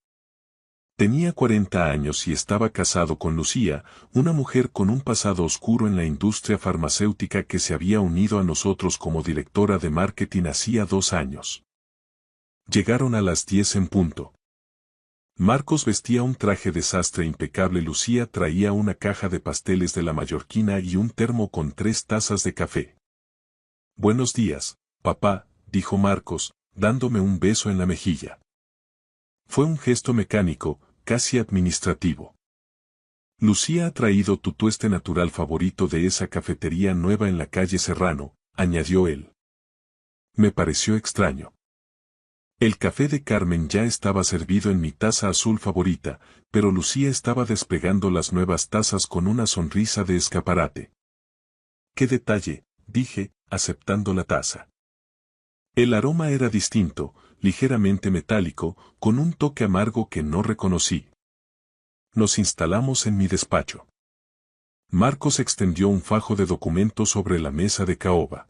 A: Tenía 40 años y estaba casado con Lucía, una mujer con un pasado oscuro en la industria farmacéutica que se había unido a nosotros como directora de marketing hacía 2 años. Llegaron a las 10 en punto. Marcos vestía un traje de sastre impecable. Lucía traía una caja de pasteles de la Mallorquina y un termo con 3 tazas de café. Buenos días, papá, dijo Marcos, dándome un beso en la mejilla. Fue un gesto mecánico, casi administrativo. Lucía ha traído tu tueste natural favorito de esa cafetería nueva en la calle Serrano, añadió él. Me pareció extraño. El café de Carmen ya estaba servido en mi taza azul favorita, pero Lucía estaba desplegando las nuevas tazas con una sonrisa de escaparate. ¡Qué detalle!, dije, aceptando la taza. El aroma era distinto, ligeramente metálico, con un toque amargo que no reconocí. Nos instalamos en mi despacho. Marcos extendió un fajo de documentos sobre la mesa de caoba.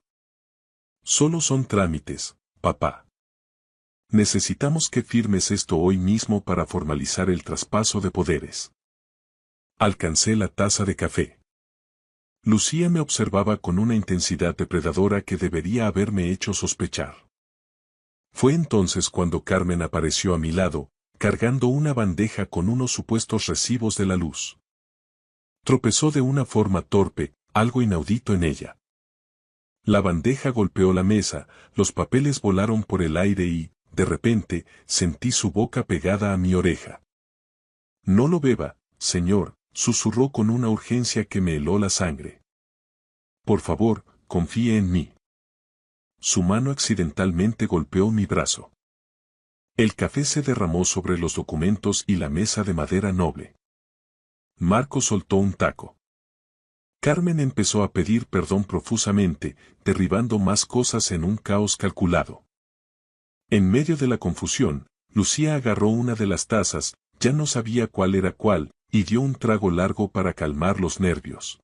A: Solo son trámites, papá. Necesitamos que firmes esto hoy mismo para formalizar el traspaso de poderes. Alcancé la taza de café. Lucía me observaba con una intensidad depredadora que debería haberme hecho sospechar. Fue entonces cuando Carmen apareció a mi lado, cargando una bandeja con unos supuestos recibos de la luz. Tropezó de una forma torpe, algo inaudito en ella. La bandeja golpeó la mesa, los papeles volaron por el aire y, de repente, sentí su boca pegada a mi oreja. No lo beba, señor, susurró con una urgencia que me heló la sangre. Por favor, confíe en mí. Su mano accidentalmente golpeó mi brazo. El café se derramó sobre los documentos y la mesa de madera noble. Marco soltó un taco. Carmen empezó a pedir perdón profusamente, derribando más cosas en un caos calculado. En medio de la confusión, Lucía agarró una de las tazas, ya no sabía cuál era cuál, y dio un trago largo para calmar los nervios.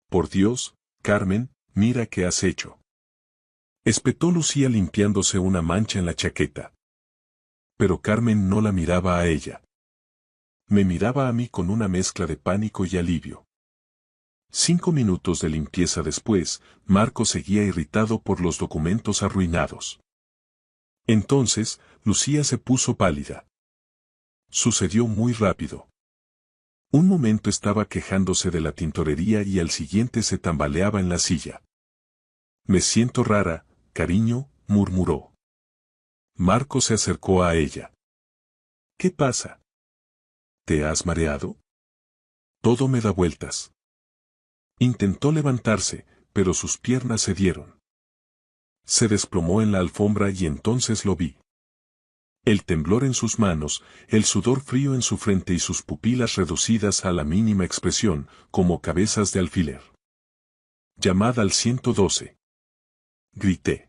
A: Por Dios, Carmen, mira qué has hecho. Espetó Lucía limpiándose una mancha en la chaqueta. Pero Carmen no la miraba a ella. Me miraba a mí con una mezcla de pánico y alivio. 5 minutos de limpieza después, Marco seguía irritado por los documentos arruinados. Entonces, Lucía se puso pálida. Sucedió muy rápido. Un momento estaba quejándose de la tintorería y al siguiente se tambaleaba en la silla. Me siento rara, cariño, murmuró. Marco se acercó a ella. ¿Qué pasa? ¿Te has mareado? Todo me da vueltas. Intentó levantarse, pero sus piernas cedieron. Se desplomó en la alfombra y entonces lo vi. El temblor en sus manos, el sudor frío en su frente y sus pupilas reducidas a la mínima expresión, como cabezas de alfiler. Llamad al 112. Grité.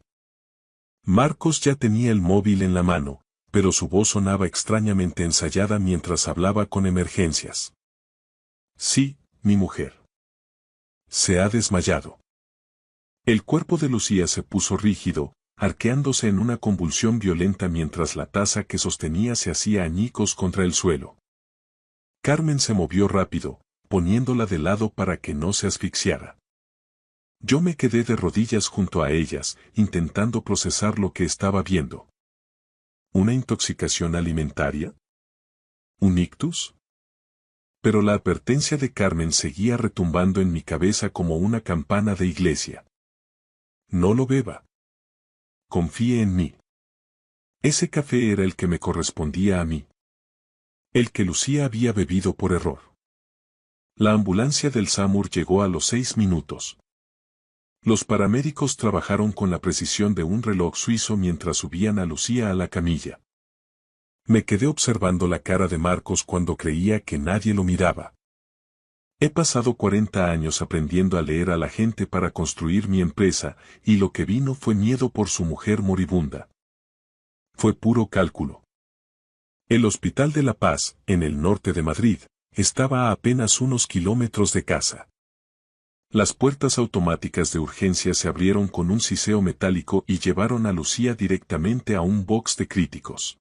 A: Marcos ya tenía el móvil en la mano, pero su voz sonaba extrañamente ensayada mientras hablaba con emergencias. Sí, mi mujer. Se ha desmayado. El cuerpo de Lucía se puso rígido, arqueándose en una convulsión violenta mientras la taza que sostenía se hacía añicos contra el suelo. Carmen se movió rápido, poniéndola de lado para que no se asfixiara. Yo me quedé de rodillas junto a ellas, intentando procesar lo que estaba viendo. ¿Una intoxicación alimentaria? ¿Un ictus? Pero la advertencia de Carmen seguía retumbando en mi cabeza como una campana de iglesia. No lo beba. Confíe en mí. Ese café era el que me correspondía a mí. El que Lucía había bebido por error. La ambulancia del SAMUR llegó a los 6 minutos. Los paramédicos trabajaron con la precisión de un reloj suizo mientras subían a Lucía a la camilla. Me quedé observando la cara de Marcos cuando creía que nadie lo miraba. He pasado 40 años aprendiendo a leer a la gente para construir mi empresa, y lo que vino fue miedo por su mujer moribunda. Fue puro cálculo. El Hospital de la Paz, en el norte de Madrid, estaba a apenas unos kilómetros de casa. Las puertas automáticas de urgencia se abrieron con un siseo metálico y llevaron a Lucía directamente a un box de críticos.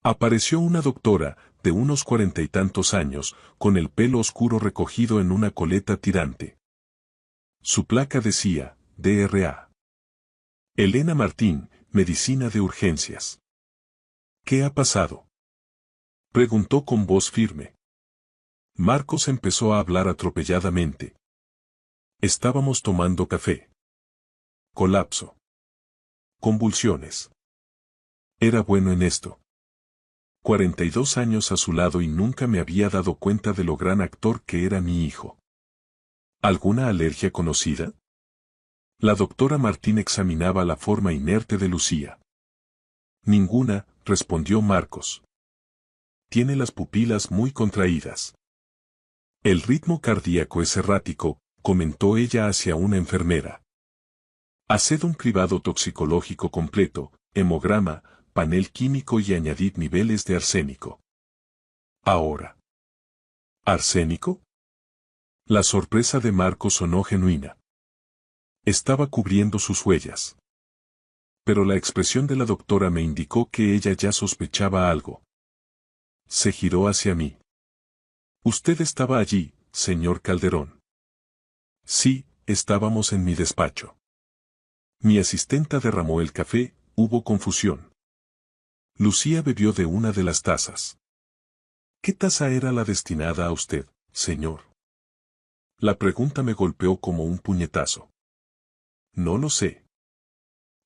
A: Apareció una doctora, de unos 40 y tantos años, con el pelo oscuro recogido en una coleta tirante. Su placa decía, DRA. Elena Martín, Medicina de Urgencias. ¿Qué ha pasado? Preguntó con voz firme. Marcos empezó a hablar atropelladamente. Estábamos tomando café. Colapso. Convulsiones. Era bueno en esto. 42 años a su lado y nunca me había dado cuenta de lo gran actor que era mi hijo. ¿Alguna alergia conocida? La doctora Martín examinaba la forma inerte de Lucía. Ninguna, respondió Marcos. Tiene las pupilas muy contraídas. El ritmo cardíaco es errático, comentó ella hacia una enfermera. Haced un cribado toxicológico completo, hemograma, panel químico y añadid niveles de arsénico. Ahora. ¿Arsénico? La sorpresa de Marcos sonó genuina. Estaba cubriendo sus huellas. Pero la expresión de la doctora me indicó que ella ya sospechaba algo. Se giró hacia mí. «¿Usted estaba allí, señor Calderón?» «Sí, estábamos en mi despacho». Mi asistenta derramó el café, hubo confusión. Lucía bebió de una de las tazas. «¿Qué taza era la destinada a usted, señor?» La pregunta me golpeó como un puñetazo. «No lo sé.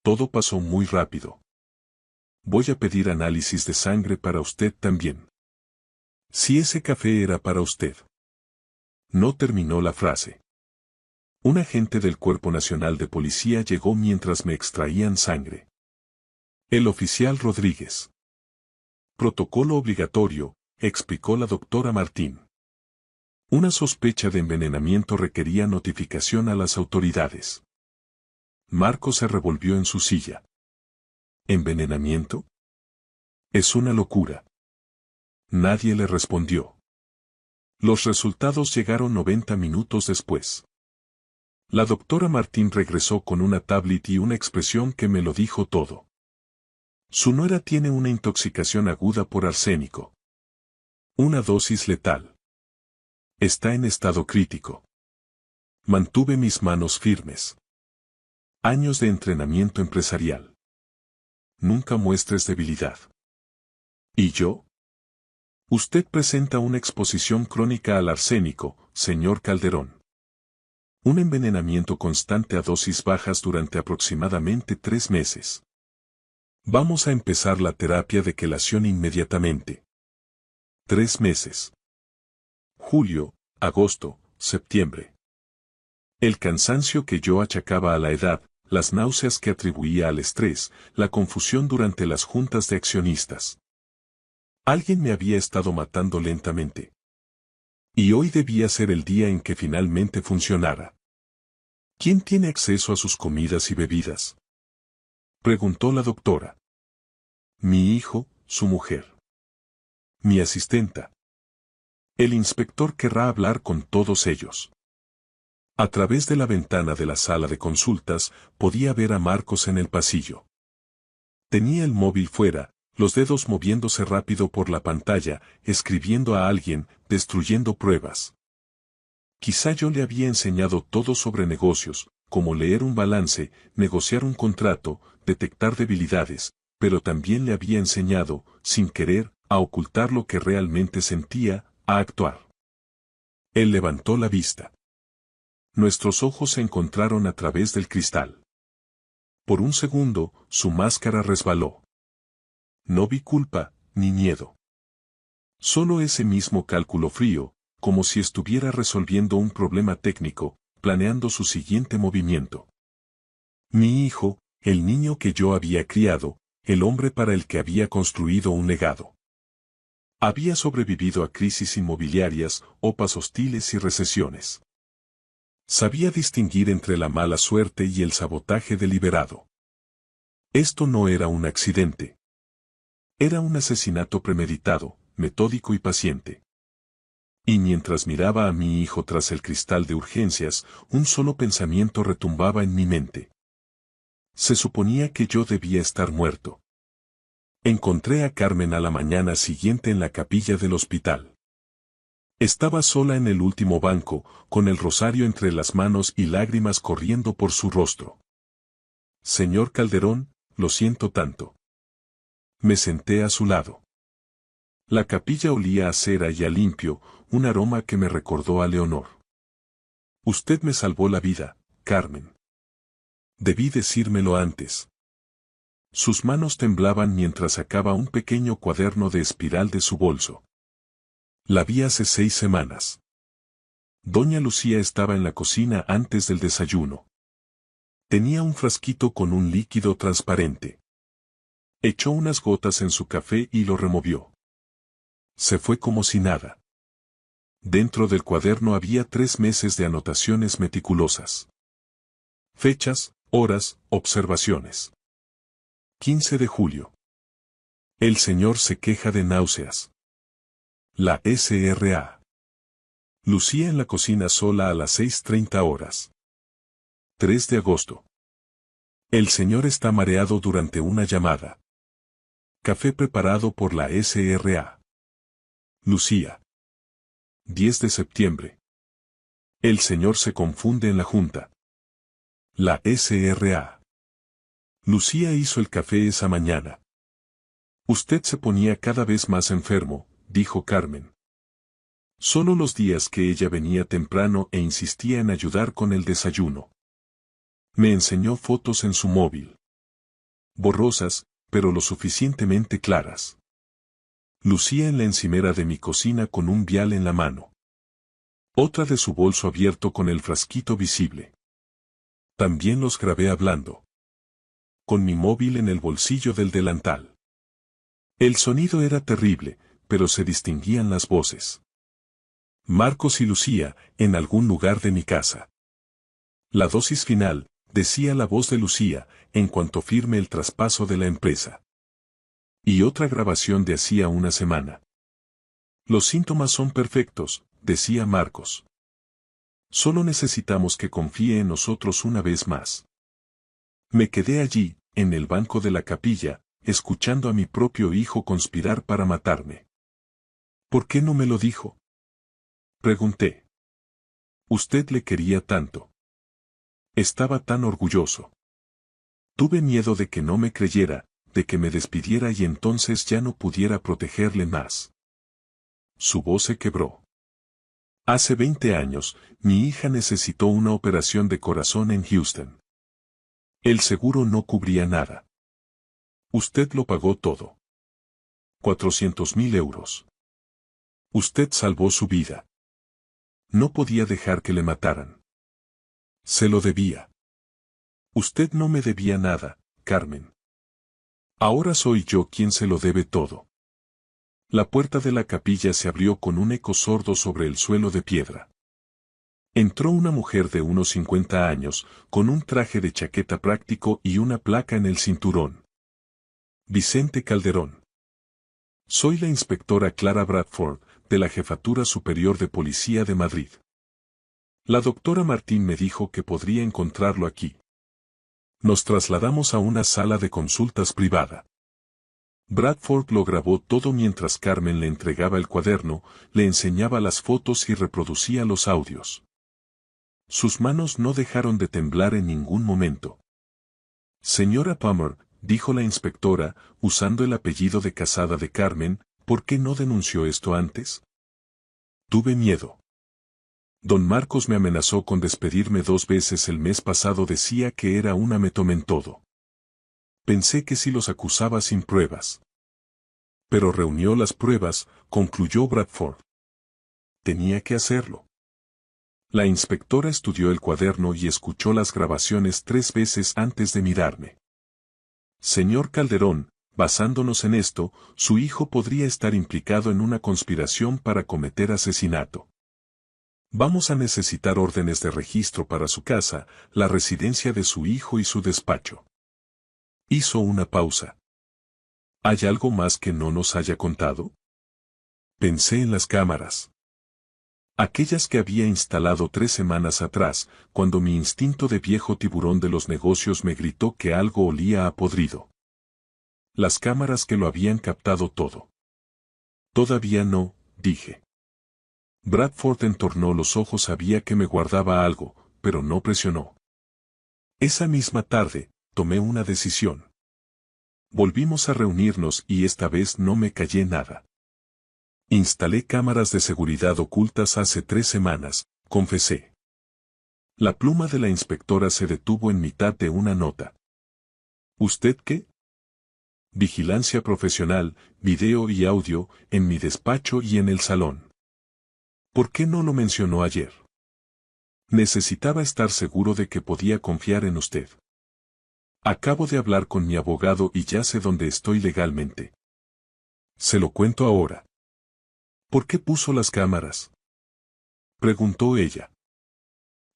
A: Todo pasó muy rápido. Voy a pedir análisis de sangre para usted también». «Si ese café era para usted». No terminó la frase. Un agente del Cuerpo Nacional de Policía llegó mientras me extraían sangre. El oficial Rodríguez. «Protocolo obligatorio», explicó la doctora Martín. Una sospecha de envenenamiento requería notificación a las autoridades. Marco se revolvió en su silla. ¿Envenenamiento? Es una locura. Nadie le respondió. Los resultados llegaron 90 minutos después. La doctora Martín regresó con una tablet y una expresión que me lo dijo todo. Su nuera tiene una intoxicación aguda por arsénico. Una dosis letal. Está en estado crítico. Mantuve mis manos firmes. Años de entrenamiento empresarial. Nunca muestres debilidad. ¿Y yo? Usted presenta una exposición crónica al arsénico, señor Calderón. Un envenenamiento constante a dosis bajas durante aproximadamente 3 meses. Vamos a empezar la terapia de quelación inmediatamente. 3 meses. Julio, agosto, septiembre. El cansancio que yo achacaba a la edad, las náuseas que atribuía al estrés, la confusión durante las juntas de accionistas. Alguien me había estado matando lentamente. Y hoy debía ser el día en que finalmente funcionara. ¿Quién tiene acceso a sus comidas y bebidas?, preguntó la doctora. Mi hijo, su mujer. Mi asistenta. El inspector querrá hablar con todos ellos. A través de la ventana de la sala de consultas, podía ver a Marcos en el pasillo. Tenía el móvil fuera, los dedos moviéndose rápido por la pantalla, escribiendo a alguien, destruyendo pruebas. Quizá yo le había enseñado todo sobre negocios, como leer un balance, negociar un contrato, detectar debilidades, pero también le había enseñado, sin querer, a ocultar lo que realmente sentía, a actuar. Él levantó la vista. Nuestros ojos se encontraron a través del cristal. Por un segundo, su máscara resbaló. No vi culpa, ni miedo. Solo ese mismo cálculo frío, como si estuviera resolviendo un problema técnico, planeando su siguiente movimiento. Mi hijo, el niño que yo había criado, el hombre para el que había construido un legado. Había sobrevivido a crisis inmobiliarias, OPAs hostiles y recesiones. Sabía distinguir entre la mala suerte y el sabotaje deliberado. Esto no era un accidente. Era un asesinato premeditado, metódico y paciente. Y mientras miraba a mi hijo tras el cristal de urgencias, un solo pensamiento retumbaba en mi mente. Se suponía que yo debía estar muerto. Encontré a Carmen a la mañana siguiente en la capilla del hospital. Estaba sola en el último banco, con el rosario entre las manos y lágrimas corriendo por su rostro. Señor Calderón, lo siento tanto. Me senté a su lado. La capilla olía a cera y a limpio, un aroma que me recordó a Leonor. Usted me salvó la vida, Carmen. Debí decírmelo antes. Sus manos temblaban mientras sacaba un pequeño cuaderno de espiral de su bolso. La vi hace 6 semanas. Doña Lucía estaba en la cocina antes del desayuno. Tenía un frasquito con un líquido transparente. Echó unas gotas en su café y lo removió. Se fue como si nada. Dentro del cuaderno había 3 meses de anotaciones meticulosas. Fechas, horas, observaciones. 15 de julio. El señor se queja de náuseas. La SRA. Lucía en la cocina sola a las 6:30 horas. 3 de agosto. El señor está mareado durante una llamada. Café preparado por la SRA. Lucía. 10 de septiembre. El señor se confunde en la junta. La SRA. Lucía hizo el café esa mañana. Usted se ponía cada vez más enfermo, dijo Carmen. Solo los días que ella venía temprano e insistía en ayudar con el desayuno. Me enseñó fotos en su móvil. Borrosas, pero lo suficientemente claras. Lucía en la encimera de mi cocina con un vial en la mano. Otra de su bolso abierto con el frasquito visible. También los grabé hablando. Con mi móvil en el bolsillo del delantal. El sonido era terrible, pero se distinguían las voces. Marcos y Lucía, en algún lugar de mi casa. La dosis final, decía la voz de Lucía, en cuanto firme el traspaso de la empresa. Y otra grabación de hacía una semana. Los síntomas son perfectos, decía Marcos. Solo necesitamos que confíe en nosotros una vez más. Me quedé allí, en el banco de la capilla, escuchando a mi propio hijo conspirar para matarme. ¿Por qué no me lo dijo? Pregunté. Usted le quería tanto. Estaba tan orgulloso. Tuve miedo de que no me creyera, de que me despidiera y entonces ya no pudiera protegerle más. Su voz se quebró. Hace 20 años, mi hija necesitó una operación de corazón en Houston. El seguro no cubría nada. Usted lo pagó todo. 400.000 euros. Usted salvó su vida. No podía dejar que le mataran. Se lo debía. Usted no me debía nada, Carmen. Ahora soy yo quien se lo debe todo. La puerta de la capilla se abrió con un eco sordo sobre el suelo de piedra. Entró una mujer de unos 50 años, con un traje de chaqueta práctico y una placa en el cinturón. Vicente Calderón. Soy la inspectora Clara Bradford, de la Jefatura Superior de Policía de Madrid. La doctora Martín me dijo que podría encontrarlo aquí. Nos trasladamos a una sala de consultas privada. Bradford lo grabó todo mientras Carmen le entregaba el cuaderno, le enseñaba las fotos y reproducía los audios. Sus manos no dejaron de temblar en ningún momento. Señora Palmer, dijo la inspectora, usando el apellido de casada de Carmen, ¿por qué no denunció esto antes? Tuve miedo. Don Marcos me amenazó con despedirme 2 veces el mes pasado, decía que era una metomentodo. Pensé que si los acusaba sin pruebas. Pero reunió las pruebas, concluyó Bradford. Tenía que hacerlo. La inspectora estudió el cuaderno y escuchó las grabaciones 3 veces antes de mirarme. Señor Calderón, basándonos en esto, su hijo podría estar implicado en una conspiración para cometer asesinato. Vamos a necesitar órdenes de registro para su casa, la residencia de su hijo y su despacho. Hizo una pausa. ¿Hay algo más que no nos haya contado? Pensé en las cámaras. Aquellas que había instalado 3 semanas atrás, cuando mi instinto de viejo tiburón de los negocios me gritó que algo olía a podrido. Las cámaras que lo habían captado todo. Todavía no, dije. Bradford entornó los ojos, sabía que me guardaba algo, pero no presionó. Esa misma tarde, tomé una decisión. Volvimos a reunirnos y esta vez no me callé nada. Instalé cámaras de seguridad ocultas hace 3 semanas, confesé. La pluma de la inspectora se detuvo en mitad de una nota. ¿Usted qué? Vigilancia profesional, video y audio, en mi despacho y en el salón. ¿Por qué no lo mencionó ayer? Necesitaba estar seguro de que podía confiar en usted. Acabo de hablar con mi abogado y ya sé dónde estoy legalmente. Se lo cuento ahora. ¿Por qué puso las cámaras? Preguntó ella.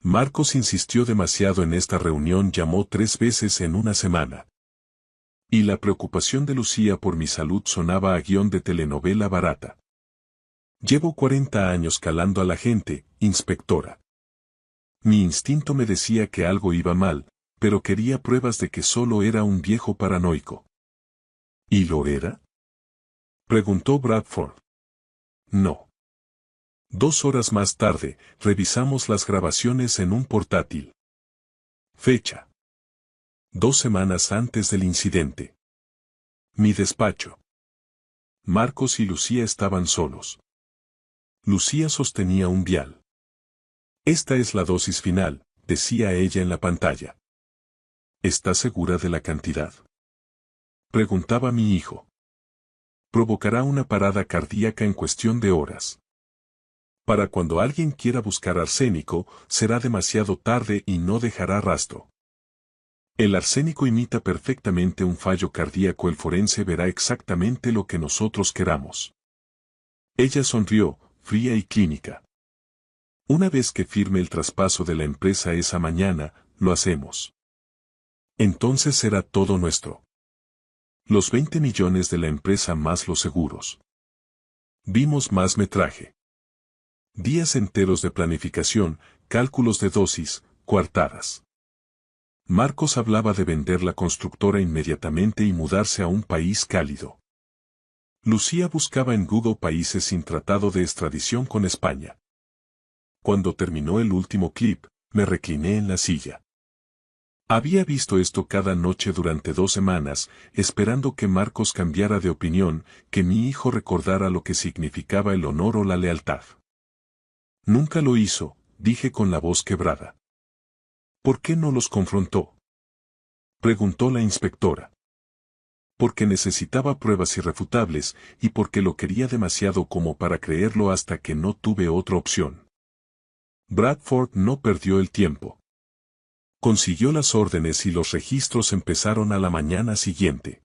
A: Marcos insistió demasiado en esta reunión, llamó 3 veces en una semana. Y la preocupación de Lucía por mi salud sonaba a guión de telenovela barata. Llevo 40 años calando a la gente, inspectora. Mi instinto me decía que algo iba mal, pero quería pruebas de que solo era un viejo paranoico. ¿Y lo era? Preguntó Bradford. No. 2 horas más tarde, revisamos las grabaciones en un portátil. Fecha: 2 semanas antes del incidente. Mi despacho. Marcos y Lucía estaban solos. Lucía sostenía un vial. Esta es la dosis final, decía ella en la pantalla. ¿Está segura de la cantidad?, preguntaba mi hijo. Provocará una parada cardíaca en cuestión de horas. Para cuando alguien quiera buscar arsénico, será demasiado tarde y no dejará rastro. El arsénico imita perfectamente un fallo cardíaco. El forense verá exactamente lo que nosotros queramos. Ella sonrió, fría y clínica. Una vez que firme el traspaso de la empresa esa mañana, lo hacemos. Entonces será todo nuestro. Los 20 millones de la empresa más los seguros. Vimos más metraje. Días enteros de planificación, cálculos de dosis, coartadas. Marcos hablaba de vender la constructora inmediatamente y mudarse a un país cálido. Lucía buscaba en Google países sin tratado de extradición con España. Cuando terminó el último clip, me recliné en la silla. Había visto esto cada noche durante 2 semanas, esperando que Marcos cambiara de opinión, que mi hijo recordara lo que significaba el honor o la lealtad. Nunca lo hizo, dije con la voz quebrada. ¿Por qué no los confrontó?, preguntó la inspectora. Porque necesitaba pruebas irrefutables y porque lo quería demasiado como para creerlo hasta que no tuve otra opción. Bradford no perdió el tiempo. Consiguió las órdenes y los registros empezaron a la mañana siguiente.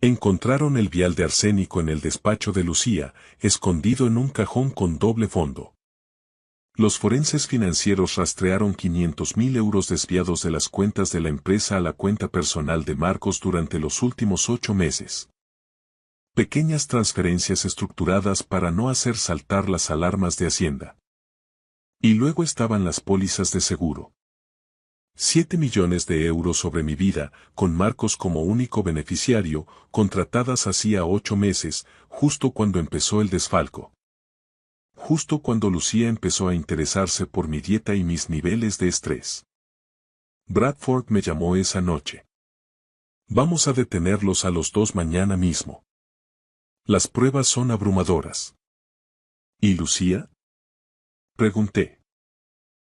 A: Encontraron el vial de arsénico en el despacho de Lucía, escondido en un cajón con doble fondo. Los forenses financieros rastrearon 500.000 euros desviados de las cuentas de la empresa a la cuenta personal de Marcos durante los últimos 8 meses. Pequeñas transferencias estructuradas para no hacer saltar las alarmas de Hacienda. Y luego estaban las pólizas de seguro. 7 millones de euros sobre mi vida, con Marcos como único beneficiario, contratadas hacía 8 meses, justo cuando empezó el desfalco. Justo cuando Lucía empezó a interesarse por mi dieta y mis niveles de estrés. Bradford me llamó esa noche. Vamos a detenerlos a los 2 mañana mismo. Las pruebas son abrumadoras. ¿Y Lucía?, pregunté.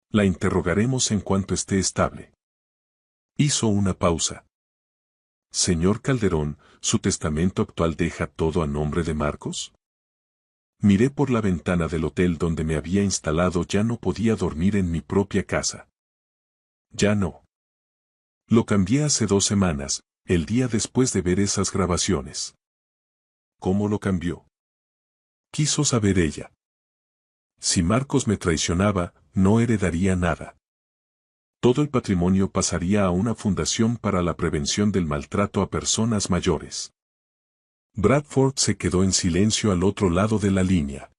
A: La interrogaremos en cuanto esté estable. Hizo una pausa. Señor Calderón, ¿su testamento actual deja todo a nombre de Marcos? Miré por la ventana del hotel donde me había instalado. Ya no podía dormir en mi propia casa. Ya no. Lo cambié hace 2 semanas, el día después de ver esas grabaciones. ¿Cómo lo cambió?, quiso saber ella. Si Marcos me traicionaba, no heredaría nada. Todo el patrimonio pasaría a una fundación para la prevención del maltrato a personas mayores. Bradford se quedó en silencio al otro lado de la línea.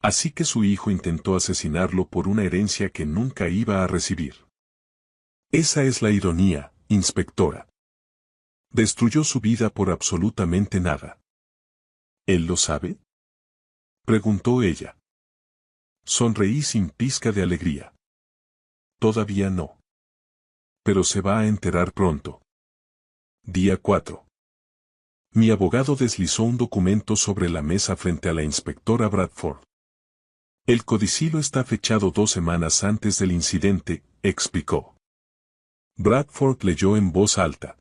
A: Así que su hijo intentó asesinarlo por una herencia que nunca iba a recibir. Esa es la ironía, inspectora. Destruyó su vida por absolutamente nada. ¿Él lo sabe?, preguntó ella. Sonreí sin pizca de alegría. Todavía no. Pero se va a enterar pronto. Día 4. Mi abogado deslizó un documento sobre la mesa frente a la inspectora Bradford. El codicilo está fechado 2 semanas antes del incidente, explicó. Bradford leyó en voz alta.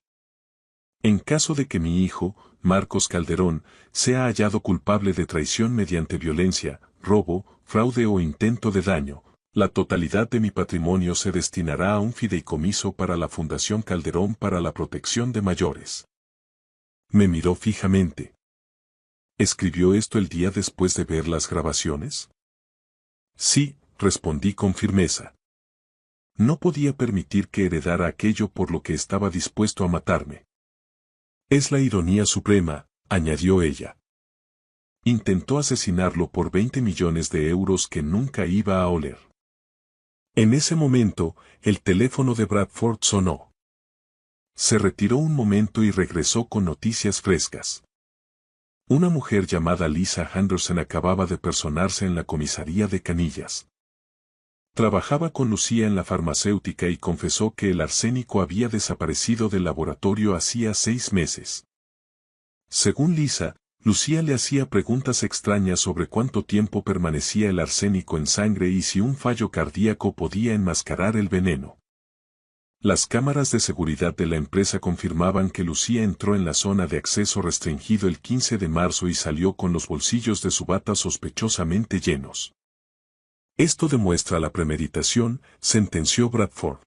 A: En caso de que mi hijo, Marcos Calderón, sea hallado culpable de traición mediante violencia, robo, fraude o intento de daño, la totalidad de mi patrimonio se destinará a un fideicomiso para la Fundación Calderón para la Protección de Mayores. Me miró fijamente. ¿Escribió esto el día después de ver las grabaciones? Sí, respondí con firmeza. No podía permitir que heredara aquello por lo que estaba dispuesto a matarme. Es la ironía suprema, añadió ella. Intentó asesinarlo por 20 millones de euros que nunca iba a oler. En ese momento, el teléfono de Bradford sonó. Se retiró un momento y regresó con noticias frescas. Una mujer llamada Lisa Henderson acababa de personarse en la comisaría de Canillas. Trabajaba con Lucía en la farmacéutica y confesó que el arsénico había desaparecido del laboratorio hacía 6 meses. Según Lisa, Lucía le hacía preguntas extrañas sobre cuánto tiempo permanecía el arsénico en sangre y si un fallo cardíaco podía enmascarar el veneno. Las cámaras de seguridad de la empresa confirmaban que Lucía entró en la zona de acceso restringido el 15 de marzo y salió con los bolsillos de su bata sospechosamente llenos. Esto demuestra la premeditación, sentenció Bradford.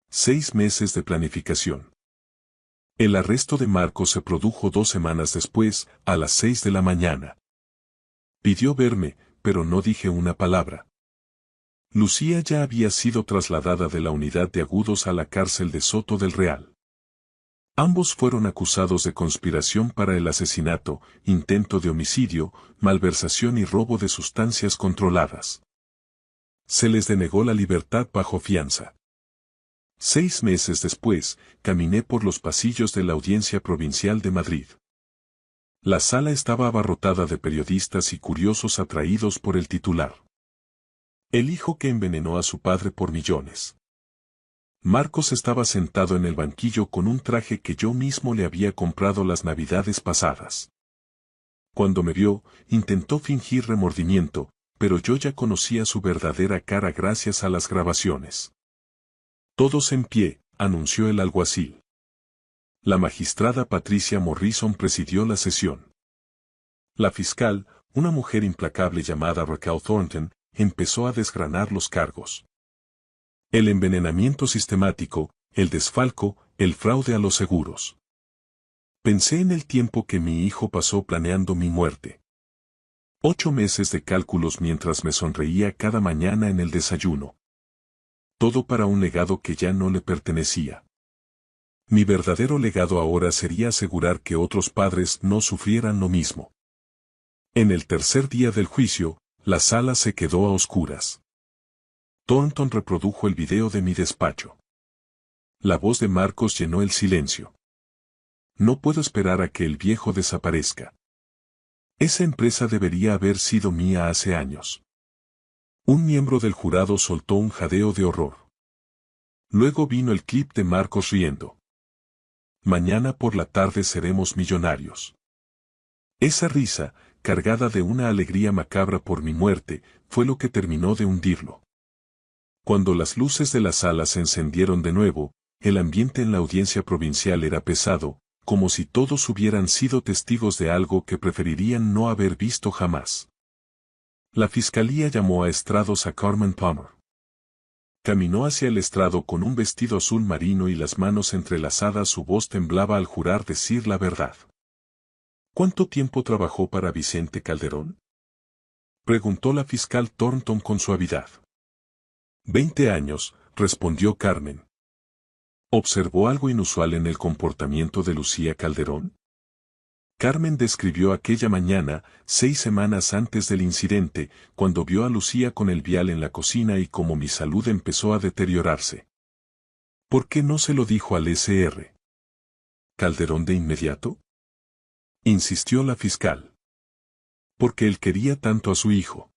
A: 6 meses de planificación. El arresto de Marcos se produjo 2 semanas después, a las 6 de la mañana. Pidió verme, pero no dije una palabra. Lucía ya había sido trasladada de la unidad de agudos a la cárcel de Soto del Real. Ambos fueron acusados de conspiración para el asesinato, intento de homicidio, malversación y robo de sustancias controladas. Se les denegó la libertad bajo fianza. 6 meses después, caminé por los pasillos de la Audiencia Provincial de Madrid. La sala estaba abarrotada de periodistas y curiosos atraídos por el titular. El hijo que envenenó a su padre por millones. Marcos estaba sentado en el banquillo con un traje que yo mismo le había comprado las navidades pasadas. Cuando me vio, intentó fingir remordimiento, pero yo ya conocía su verdadera cara gracias a las grabaciones. Todos en pie, anunció el alguacil. La magistrada Patricia Morrison presidió la sesión. La fiscal, una mujer implacable llamada Raquel Thornton, empezó a desgranar los cargos. El envenenamiento sistemático, el desfalco, el fraude a los seguros. Pensé en el tiempo que mi hijo pasó planeando mi muerte. 8 meses de cálculos mientras me sonreía cada mañana en el desayuno. Todo para un legado que ya no le pertenecía. Mi verdadero legado ahora sería asegurar que otros padres no sufrieran lo mismo. En el tercer día del juicio, la sala se quedó a oscuras. Thornton reprodujo el video de mi despacho. La voz de Marcos llenó el silencio. No puedo esperar a que el viejo desaparezca. Esa empresa debería haber sido mía hace años. Un miembro del jurado soltó un jadeo de horror. Luego vino el clip de Marcos riendo. Mañana por la tarde seremos millonarios. Esa risa, cargada de una alegría macabra por mi muerte, fue lo que terminó de hundirlo. Cuando las luces de la sala se encendieron de nuevo, el ambiente en la audiencia provincial era pesado, como si todos hubieran sido testigos de algo que preferirían no haber visto jamás. La fiscalía llamó a estrados a Carmen Palmer. Caminó hacia el estrado con un vestido azul marino y las manos entrelazadas. Su voz temblaba al jurar decir la verdad. ¿Cuánto tiempo trabajó para Vicente Calderón? Preguntó la fiscal Thornton con suavidad. 20 años, respondió Carmen. ¿Observó algo inusual en el comportamiento de Lucía Calderón? Carmen describió aquella mañana, 6 semanas antes del incidente, cuando vio a Lucía con el vial en la cocina y cómo mi salud empezó a deteriorarse. ¿Por qué no se lo dijo al Sr. Calderón de inmediato? Insistió la fiscal. Porque él quería tanto a su hijo.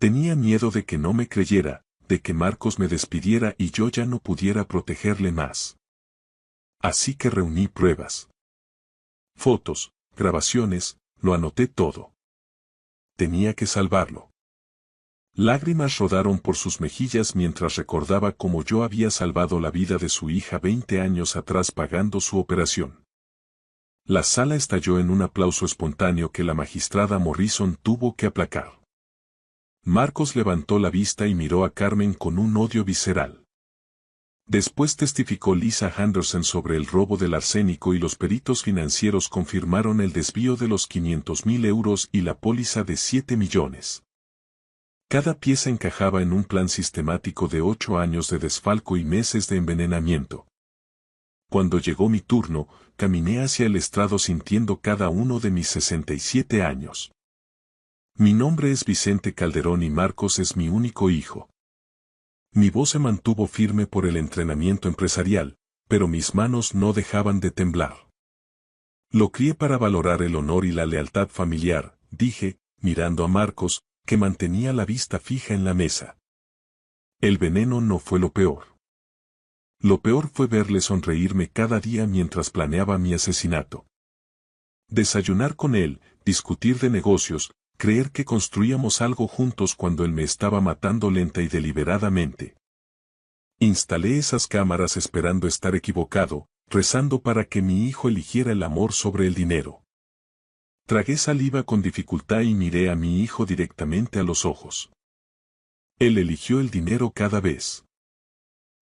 A: Tenía miedo de que no me creyera, de que Marcos me despidiera y yo ya no pudiera protegerle más. Así que reuní pruebas. Fotos, grabaciones, lo anoté todo. Tenía que salvarlo. Lágrimas rodaron por sus mejillas mientras recordaba cómo yo había salvado la vida de su hija 20 años atrás pagando su operación. La sala estalló en un aplauso espontáneo que la magistrada Morrison tuvo que aplacar. Marcos levantó la vista y miró a Carmen con un odio visceral. Después testificó Lisa Henderson sobre el robo del arsénico y los peritos financieros confirmaron el desvío de los 500.000 euros y la póliza de 7 millones. Cada pieza encajaba en un plan sistemático de 8 años de desfalco y meses de envenenamiento. Cuando llegó mi turno, caminé hacia el estrado sintiendo cada uno de mis 67 años. Mi nombre es Vicente Calderón y Marcos es mi único hijo. Mi voz se mantuvo firme por el entrenamiento empresarial, pero mis manos no dejaban de temblar. Lo crié para valorar el honor y la lealtad familiar, dije, mirando a Marcos, que mantenía la vista fija en la mesa. El veneno no fue lo peor. Lo peor fue verle sonreírme cada día mientras planeaba mi asesinato. Desayunar con él, discutir de negocios, creer que construíamos algo juntos cuando él me estaba matando lenta y deliberadamente. Instalé esas cámaras esperando estar equivocado, rezando para que mi hijo eligiera el amor sobre el dinero. Tragué saliva con dificultad y miré a mi hijo directamente a los ojos. Él eligió el dinero cada vez.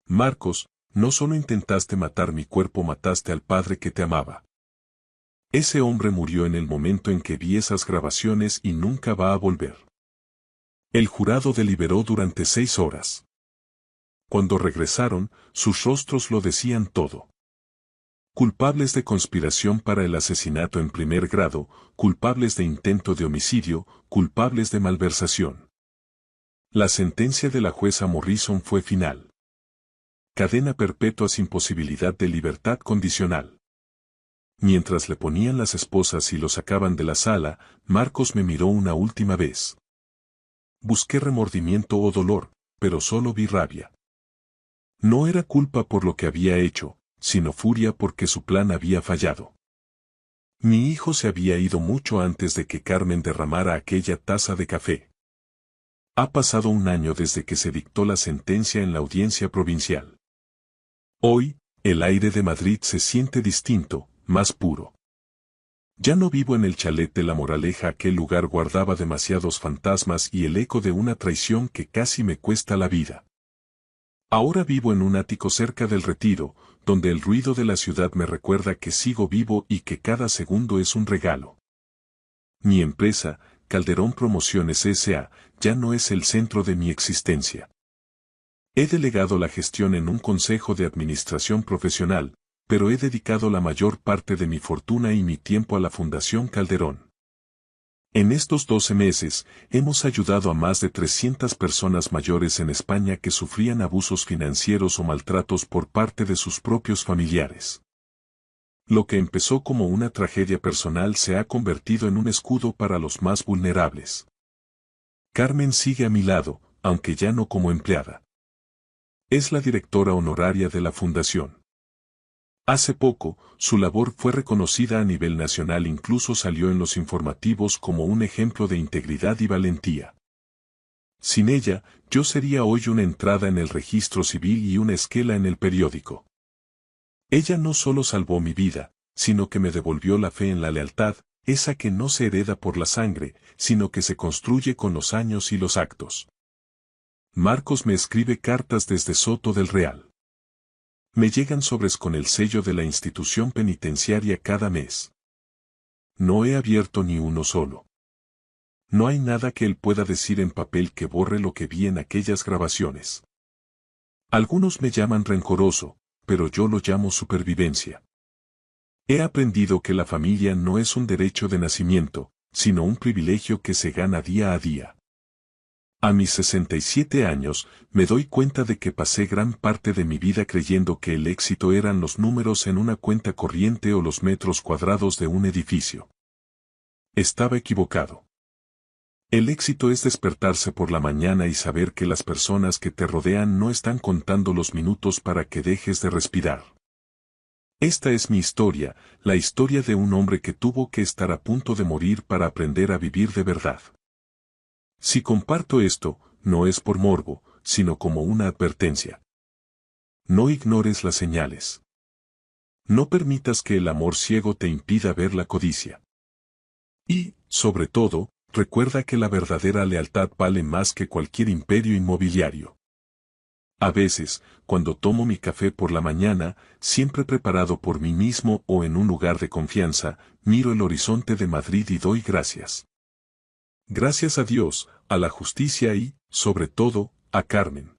A: Marcos, no solo intentaste matar mi cuerpo, mataste al padre que te amaba. Ese hombre murió en el momento en que vi esas grabaciones y nunca va a volver. El jurado deliberó durante 6 horas. Cuando regresaron, sus rostros lo decían todo. Culpables de conspiración para el asesinato en primer grado, culpables de intento de homicidio, culpables de malversación. La sentencia de la jueza Morrison fue final. Cadena perpetua sin posibilidad de libertad condicional. Mientras le ponían las esposas y lo sacaban de la sala, Marcos me miró una última vez. Busqué remordimiento o dolor, pero solo vi rabia. No era culpa por lo que había hecho, sino furia porque su plan había fallado. Mi hijo se había ido mucho antes de que Carmen derramara aquella taza de café. Ha pasado 1 año desde que se dictó la sentencia en la audiencia provincial. Hoy, el aire de Madrid se siente distinto, más puro. Ya no vivo en el chalet de La Moraleja, aquel lugar guardaba demasiados fantasmas y el eco de una traición que casi me cuesta la vida. Ahora vivo en un ático cerca del Retiro, donde el ruido de la ciudad me recuerda que sigo vivo y que cada segundo es un regalo. Mi empresa, Calderón Promociones S.A., ya no es el centro de mi existencia. He delegado la gestión en un consejo de administración profesional, pero he dedicado la mayor parte de mi fortuna y mi tiempo a la Fundación Calderón. En estos 12 meses, hemos ayudado a más de 300 personas mayores en España que sufrían abusos financieros o maltratos por parte de sus propios familiares. Lo que empezó como una tragedia personal se ha convertido en un escudo para los más vulnerables. Carmen sigue a mi lado, aunque ya no como empleada. Es la directora honoraria de la Fundación. Hace poco, su labor fue reconocida a nivel nacional, incluso salió en los informativos como un ejemplo de integridad y valentía. Sin ella, yo sería hoy una entrada en el registro civil y una esquela en el periódico. Ella no solo salvó mi vida, sino que me devolvió la fe en la lealtad, esa que no se hereda por la sangre, sino que se construye con los años y los actos. Marcos me escribe cartas desde Soto del Real. Me llegan sobres con el sello de la institución penitenciaria cada mes. No he abierto ni uno solo. No hay nada que él pueda decir en papel que borre lo que vi en aquellas grabaciones. Algunos me llaman rencoroso, pero yo lo llamo supervivencia. He aprendido que la familia no es un derecho de nacimiento, sino un privilegio que se gana día a día. A mis 67 años, me doy cuenta de que pasé gran parte de mi vida creyendo que el éxito eran los números en una cuenta corriente o los metros cuadrados de un edificio. Estaba equivocado. El éxito es despertarse por la mañana y saber que las personas que te rodean no están contando los minutos para que dejes de respirar. Esta es mi historia, la historia de un hombre que tuvo que estar a punto de morir para aprender a vivir de verdad. Si comparto esto, no es por morbo, sino como una advertencia. No ignores las señales. No permitas que el amor ciego te impida ver la codicia. Y, sobre todo, recuerda que la verdadera lealtad vale más que cualquier imperio inmobiliario. A veces, cuando tomo mi café por la mañana, siempre preparado por mí mismo o en un lugar de confianza, miro el horizonte de Madrid y doy gracias. Gracias a Dios, a la justicia y, sobre todo, a Carmen.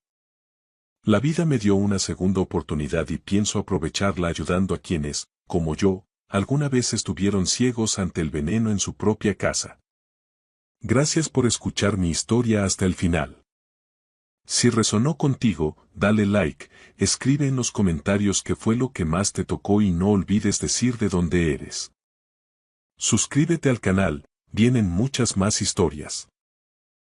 A: La vida me dio una segunda oportunidad y pienso aprovecharla ayudando a quienes, como yo, alguna vez estuvieron ciegos ante el veneno en su propia casa. Gracias por escuchar mi historia hasta el final. Si resonó contigo, dale like, escribe en los comentarios qué fue lo que más te tocó y no olvides decir de dónde eres. Suscríbete al canal, vienen muchas más historias.